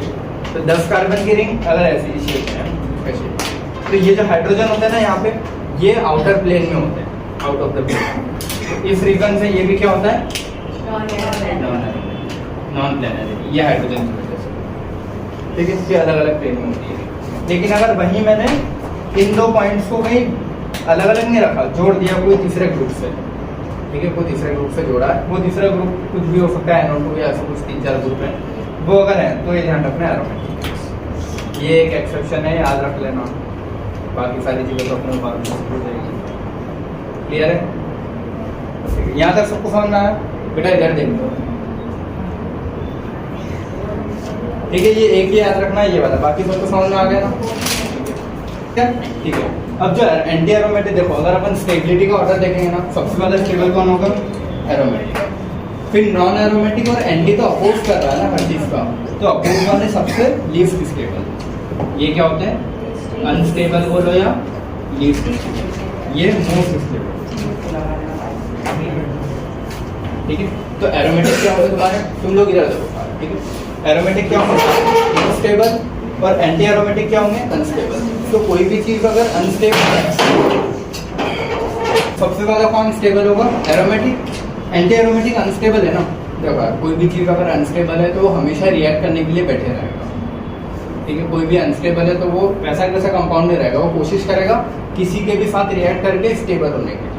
[SPEAKER 1] तो 10 कार्बन की रिंग अगर ऐसी शेप में ऐसे, तो ये जो हाइड्रोजन होता है ना यहाँ पे, ये आउटर प्लेन में होते हैं, आउट ऑफ द प्लेन। इस रीजन से ये भी क्या होता है? नॉन प्लेनरी, ये हाइड्रोजन की वजह से, ठीक है, इसके अलग अलग प्लेन में होती है। लेकिन अगर वहीं मैंने इन 2 पॉइंट्स को कहीं अलग अलग नहीं रखा, जोड़ दिया कोई तीसरे ग्रुप से, ठीक है, कोई तीसरे ग्रुप से जोड़ा है, वो तीसरा ग्रुप कुछ भी हो सकता है, NO2 या ऐसा कुछ 3-4 ग्रुप है, वो अगर है तो ये ध्यान रखना है एरोमेटिक। ये एक एक्सेप्शन है, याद रख लेना, बाकी सारी चीज़ें तो अपने बाद में हो जाएगी। क्लियर है? यहाँ तक सबको समझ में आया? बेटा इधर देखो, ठीक है, ये एक ही याद रखना है, ये वाला, बाकी सबको समझ में आ गया ना? क्या ठीक है। अब जो एंटी एरोमेटिक देखो, अगर अपन स्टेबिलिटी का ऑर्डर देखेंगे ना, सबसे पहले स्टेबल कौन होगा? एरोमेटिक। फिर नॉन एरोमेटिक और एंटी तो अपोज कर रहा है ना हर चीज का, तो अपोज वाले सबसे लीस्ट स्टेबल। ये क्या होते हैं? अनस्टेबल बोलो या लीस्ट, ये मोस्ट स्टेबल, ठीक है। तो एरोमेटिक क्या होता है तुम्हारे, तुम लोग इधर देखो, ठीक है, एरोमेटिक क्या होता है? स्टेबल, और एंटी एरोमेटिक क्या होंगे? अनस्टेबल। तो कोई भी चीज अगर अनस्टेबल है, सबसे ज्यादा कौन स्टेबल होगा? एरोमेटिक। एंटी एरोमेटिक अनस्टेबल है ना, देखो कोई भी चीज अगर अनस्टेबल है तो वो हमेशा रिएक्ट करने के लिए बैठे रहेगा, ठीक है। कोई भी अनस्टेबल है तो वो वैसा कैसा कंपाउंड में रहेगा, वो कोशिश करेगा किसी के भी साथ रिएक्ट करके स्टेबल होने के लिए।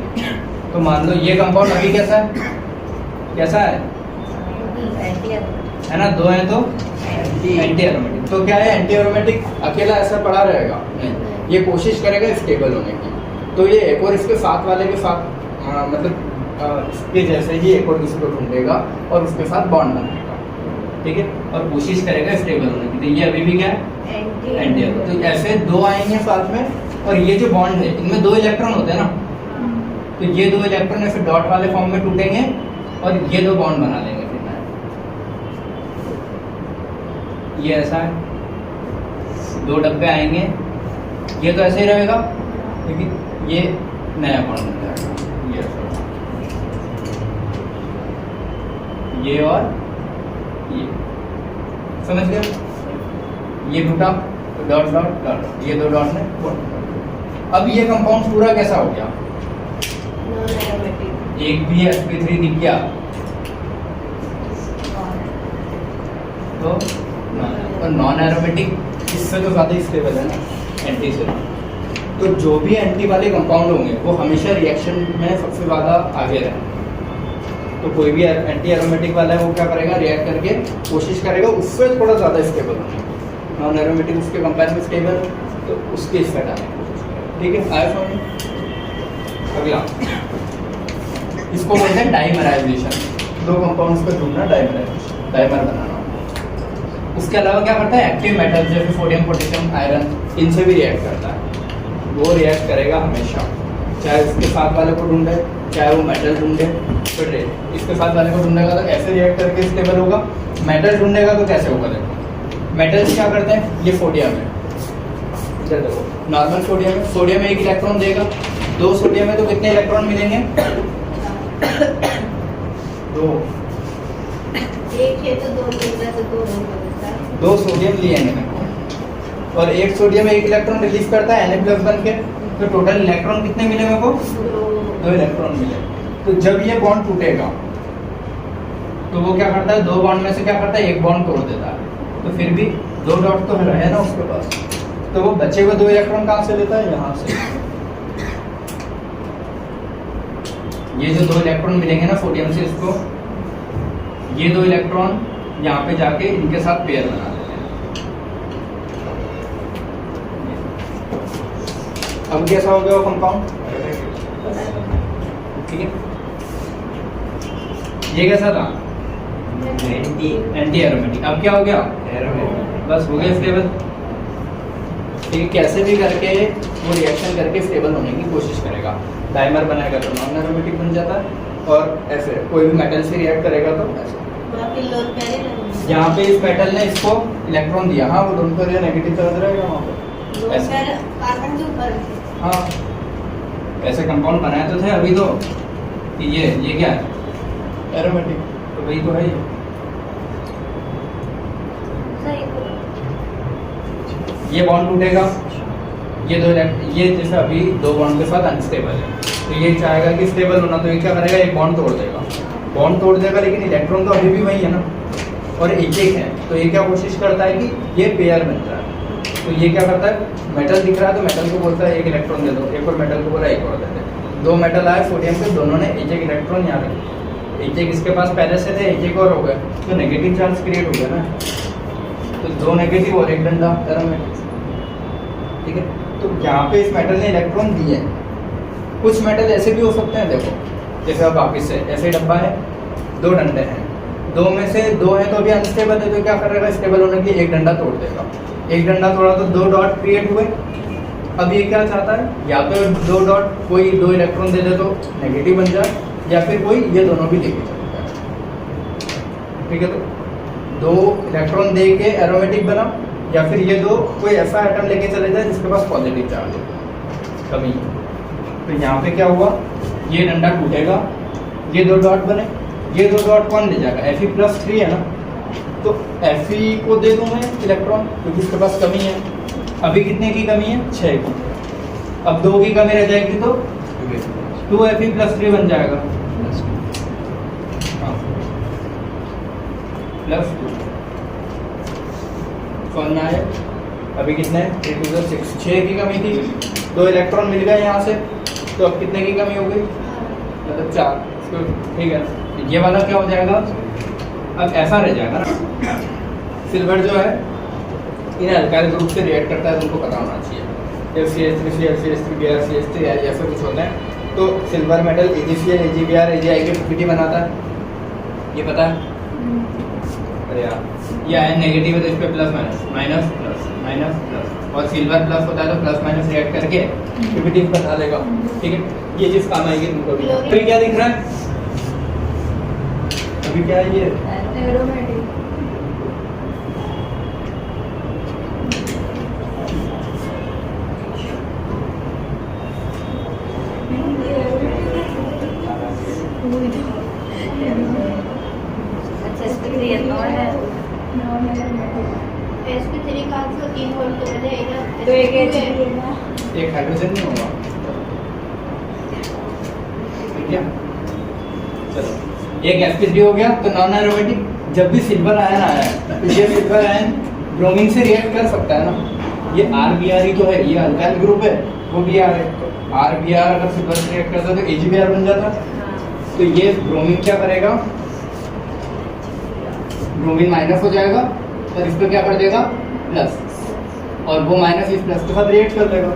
[SPEAKER 1] तो मान लो ये कंपाउंड अभी कैसा है? कैसा है ना, 2 है तो एंटी एरोमेटिक। तो क्या है, एंटी एरोमेटिक अकेला ऐसा पड़ा रहेगा नहीं, ये कोशिश करेगा स्टेबल होने की। तो ये एक और इसके साथ वाले के साथ मतलब इसके जैसे ही एक और किसी को ढूंढेगा और उसके साथ बॉन्ड बनाएगा, ठीक है, और कोशिश करेगा स्टेबल होने की। तो ये अभी भी क्या है? Anti aromatic. तो ऐसे 2 आएंगे साथ में, और ये जो बॉन्ड है इनमें 2 इलेक्ट्रॉन होते हैं ना, तो ये 2 इलेक्ट्रॉन ऐसे डॉट वाले फॉर्म में टूटेंगे और ये 2 बॉन्ड बना लेंगे। ये ऐसा है, 2 डब्बे आएंगे, ये तो ऐसे ही रहेगा, लेकिन ये नया बॉन्ड बन जाएगा, ये और ये, समझ गए? ये टूटा तो डॉट डॉट डॉट, ये 2 डॉट ने बॉन्ड। अब ये कंपाउंड पूरा कैसा हो गया? एक भी sp3 दिख गया तो नॉन एरोमेटिक, इससे तो ज्यादा स्टेबल है ना एंटी से। तो जो भी एंटी वाले कंपाउंड होंगे वो हमेशा रिएक्शन में सबसे ज्यादा आगे रहेंगे। तो कोई भी एंटी एरोमेटिक वाला है वो क्या करेगा? रिएक्ट करके कोशिश करेगा उससे थोड़ा ज्यादा स्टेबल होने की। नॉन एरोमेटिक उसके कंपेयर में स्टेबल, तो उसके इस साइड आने की कोशिश करेगा, ठीक है। आया समझ? अगला इसको बोलते हैं डाइमराइजेशन। 2 कंपाउंड्स को जोड़ना, डाइमराइजेशन, डाइमर बनाना। उसके अलावा क्या करता है? एक्टिव मेटल्स जैसे सोडियम, पोटेशियम, आयरन, इनसे भी रिएक्ट करता है। वो रिएक्ट करेगा हमेशा, चाहे उसके साथ वाले को ढूंढे, चाहे वो मेटल ढूंढे, फिर इसके साथ वाले को ढूंढेगा तो ऐसे रिएक्ट करके स्टेबल होगा। मेटल ढूंढेगा तो कैसे होगा? देखो मेटल्स क्या करते हैं, ये सोडियम है, इधर देखो, नॉर्मल सोडियम है, सोडियम 1 इलेक्ट्रॉन देगा, 2 सोडियम है तो कितने इलेक्ट्रॉन मिलेंगे? 2
[SPEAKER 2] एक है तो 2 लेगा तो 2 होगा।
[SPEAKER 1] 2 सोडियम लिए हैं मेरे को और एक सोडियम एक इलेक्ट्रॉन रिलीज करता है Na+ बन के, तो टोटल इलेक्ट्रॉन कितने मिले मेरे को? 2 इलेक्ट्रॉन मिले। तो जब ये बॉन्ड टूटेगा तो वो क्या करता है, 2 बॉन्ड में से क्या करता है, एक बॉन्ड तोड़ देता है। तो फिर भी 2 डॉट तो है ना उसके पास, तो वो बचे हुए 2 इलेक्ट्रॉन कहाँ से लेता है, यहाँ से। ये जो 2 इलेक्ट्रॉन मिलेंगे ना सोडियम से इसको, ये 2 इलेक्ट्रॉन यहाँ पे जाके इनके साथ पेयर बना देते हैं। अब कैसा हो गया वो कंपाउंड, ठीक है। ये कैसा था, एंटी एरोमेटिक। अब क्या हो गया, बस हो गया स्टेबल। ठीक है, कैसे भी करके वो रिएक्शन करके स्टेबल होने की कोशिश करेगा। डाइमर बनाएगा तो नॉन एरोमेटिक बन जाता है, और ऐसे कोई भी मेटल से रिएक्ट करेगा तो ऐसे। यहाँ पे इस मेटल ने इसको इलेक्ट्रॉन दिया, हाँ वो दोनों का नेगेटिव चार्ज रहेगा वहाँ पे ऐसे।
[SPEAKER 2] कार्बन के ऊपर
[SPEAKER 1] हाँ ऐसे कंपाउंड बनाए तो थे अभी तो, कि ये क्या है, एरोमेटिक, तो वही तो है ये। ये बॉन्ड टूटेगा, ये जैसे अभी 2 बॉन्ड के साथ अनस्टेबल है, तो ये चाहेगा कि स्टेबल होना, तो ये क्या करेगा, एक बॉन्ड तोड़ देगा। बॉन्ड तोड़ देगा लेकिन इलेक्ट्रॉन तो अभी भी वही है ना, और एक है, तो ये क्या कोशिश करता है कि ये पेयर बन रहा है। तो ये क्या करता है, मेटल दिख रहा है तो मेटल को बोलता है एक इलेक्ट्रॉन दे दो, एक और मेटल को बोला एक और दे दे। 2 मेटल आए सोडियम के, दोनों ने एक इलेक्ट्रॉन यहाँ रखे, एक इसके पास पहले से थे, एक और हो गए, तो नेगेटिव चार्ज क्रिएट हो गया ना, तो 2 नेगेटिव और 1 डंडा एरोमेटिक, ठीक है। तो यहाँ पे इस मेटल ने इलेक्ट्रॉन दिए। कुछ मेटल ऐसे भी हो सकते हैं, देखो जैसे अब वापिस से ऐसे डब्बा है, 2 डंडे हैं, 2 में से 2 है तो अभी अनस्टेबल है, तो क्या करेगा, स्टेबल होने के लिए 1 डंडा तोड़ देगा। 1 डंडा तोड़ा तो 2 डॉट क्रिएट हुए। अब ये क्या चाहता है, या तो 2 डॉट कोई 2 इलेक्ट्रॉन दे दे तो नेगेटिव बन जाए, या फिर कोई ये दोनों भी लेके चले जाए, ठीक है। तो 2 इलेक्ट्रॉन दे के एरोमेटिक बना, या फिर ये 2 कोई ऐसा एटम लेके चले जाए जिसके पास पॉजिटिव चार्ज है कभी। तो यहाँ पे क्या हुआ, ये डंडा टूटेगा, ये 2 डॉट बने, ये 2 डॉट कौन ले जाएगा, Fe+3 है ना, तो Fe को दे दूँ मैं इलेक्ट्रॉन, क्योंकि इसके पास कमी है। अभी कितने की कमी है, 6 की। अब 2 की कमी रह जाएगी तो 2Fe+3 बन जाएगा, +2 समझ आए। अभी कितने, 3 2 6, 6 की कमी थी, 2 इलेक्ट्रॉन मिल गए यहाँ से, तो अब कितने की कमी हो गई, मतलब 4, ठीक है ना। ये वाला क्या हो जाएगा, अब ऐसा रह जाएगा ना, सिल्वर जो है इन अल्काइल ग्रुप से रिएक्ट करता है, तुमको पता होना चाहिए, FCH3 CH3 BrCH3 ऐसे कुछ होते हैं। तो silver metal AgCl AgBr AgI के PPT बनाता है, ये पता है। अरे यार ये आयन नेगेटिव है तो इस पे plus minus minus plus minus plus, और सिल्वर प्लस होता है तो प्लस माइनस रिएक्ट करके पीपीटी बता देगा, ठीक है। ये चीज काम आएगी तुमको भी। अभी क्या दिख रहा है, अभी क्या है ये
[SPEAKER 2] एरोमेटिक, sp3 का तो 3 वोल्ट तो बजेगा, तो
[SPEAKER 1] एक हाइड्रोजन नहीं होगा, ठीक है। चलो एक sp3 हो गया, तो नॉन एरोमेटिक। जब भी सिल्वर आयन आया है तो ये सिल्वर आयन ब्रोमीन से रिएक्ट कर सकता है ना, ये RBr ही तो है, ये अल्काइल ग्रुप है, वो Br है, तो RBr अगर सिल्वर से रिएक्ट करता है तो AgBr बन जाता। तो ये ब्रोमीन क्या करेगा, ब्रोमीन माइनस हो जाएगा और इस पे क्या कर देगा, प्लस, और वो माइनस इस प्लस के साथ रिएक्ट कर देगा।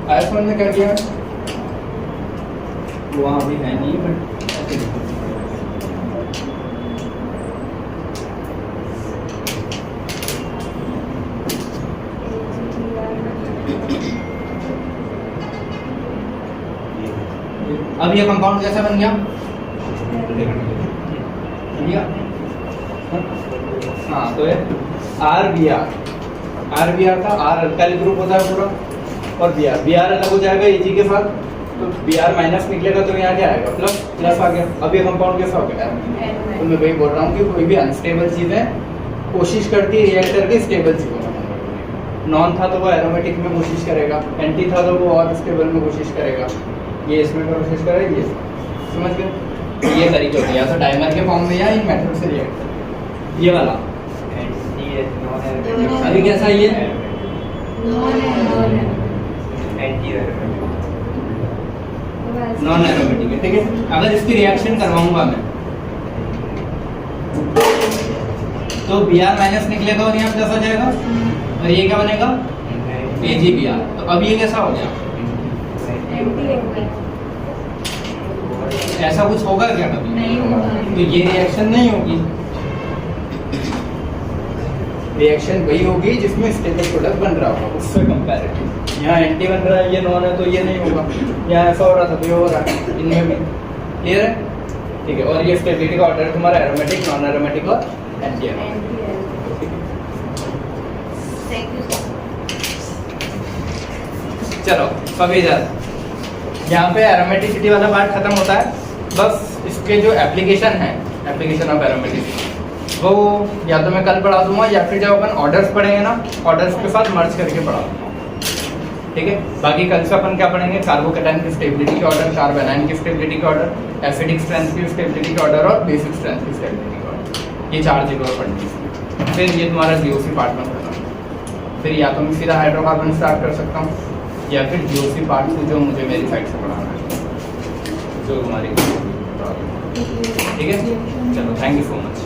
[SPEAKER 1] आया समझ में क्या किया, वहाँ अभी है नहीं बट अब ये कंपाउंड कैसा बन गया, हाँ तो ये RBr का R अल्काइल ग्रुप होता है पूरा, और Br अलग हो जाएगा Ag के साथ, तो Br माइनस निकलेगा तो यहाँ क्या आएगा, प्लस प्लस आ गया। अब ये कंपाउंड कैसा हो गया, तो मैं वही बोल रहा हूँ कि कोई भी अनस्टेबल चीज़ें कोशिश करती है रिएक्ट करके स्टेबल चीज़ों में। नॉन था तो वो एरोमेटिक में कोशिश करेगा, एंटी था तो वो और स्टेबल में कोशिश करेगा, ये इसमें कोशिश करेगा, ये समझ गए। ये तरीके होते हैं, या तो डाइमर के फॉर्म में या इन मेथड से रिएक्ट। ये वाला अभी कैसा है ये, नॉन एरोमेटिक है, ठीक है। अगर इसकी रिएक्शन करवाऊंगा मैं तो Br माइनस निकलेगा और यहाँ प्लस हो जाएगा, और ये क्या बनेगा, AgBr। तो अब ये कैसा हो गया, ऐसा कुछ होगा क्या कभी,
[SPEAKER 2] नहीं होगा।
[SPEAKER 1] तो ये रिएक्शन नहीं होगी, रिएक्शन वही होगी जिसमें स्टेबल प्रोडक्ट बन रहा होगा उससे कंपैरेटिव। यहाँ एंटी बन रहा है, ये नॉन है, तो ये नहीं होगा। यहाँ ऐसा हो रहा था तो ये हो रहा है, इनमें भी क्लियर है, ठीक है। और ये स्टेबिलिटी का ऑर्डर है तुम्हारा एरोमेटिक, नॉन एरोमेटिक और एंटी एरोमेटिक। चलो सभी यहाँ पे एरोमेटिसिटी वाला पार्ट खत्म होता है। बस इसके जो एप्लीकेशन है, एप्लीकेशन ऑफ एरोमेटिसिटी, वो या तो मैं कल पढ़ा दूंगा या फिर जब अपन ऑर्डर्स पढ़ेंगे ना, ऑर्डर्स के साथ मर्ज करके पढ़ा दूंगा, ठीक है। बाकी कल से अपन क्या पढ़ेंगे, कार्बोकेटाइन की स्टेबिलिटी के ऑर्डर, कार्बोनाइन की स्टेबिलिटी के ऑर्डर, एसिडिक स्ट्रेंथ की स्टेबिलिटी के ऑर्डर और बेसिक स्ट्रेंथ की स्टेबिलिटी के ऑर्डर। ये 4 चीज़ों पढ़नी है। फिर ये तुम्हारा जीओसी पार्ट में पढ़ना, फिर या तो मैं सीधा हाइड्रोकार्बन स्टार्ट कर सकता हूँ या फिर जीओसी पार्ट से जो मुझे मेरी साइड से पढ़ाना है, जो हमारी, ठीक है। चलो थैंक यू सो मच।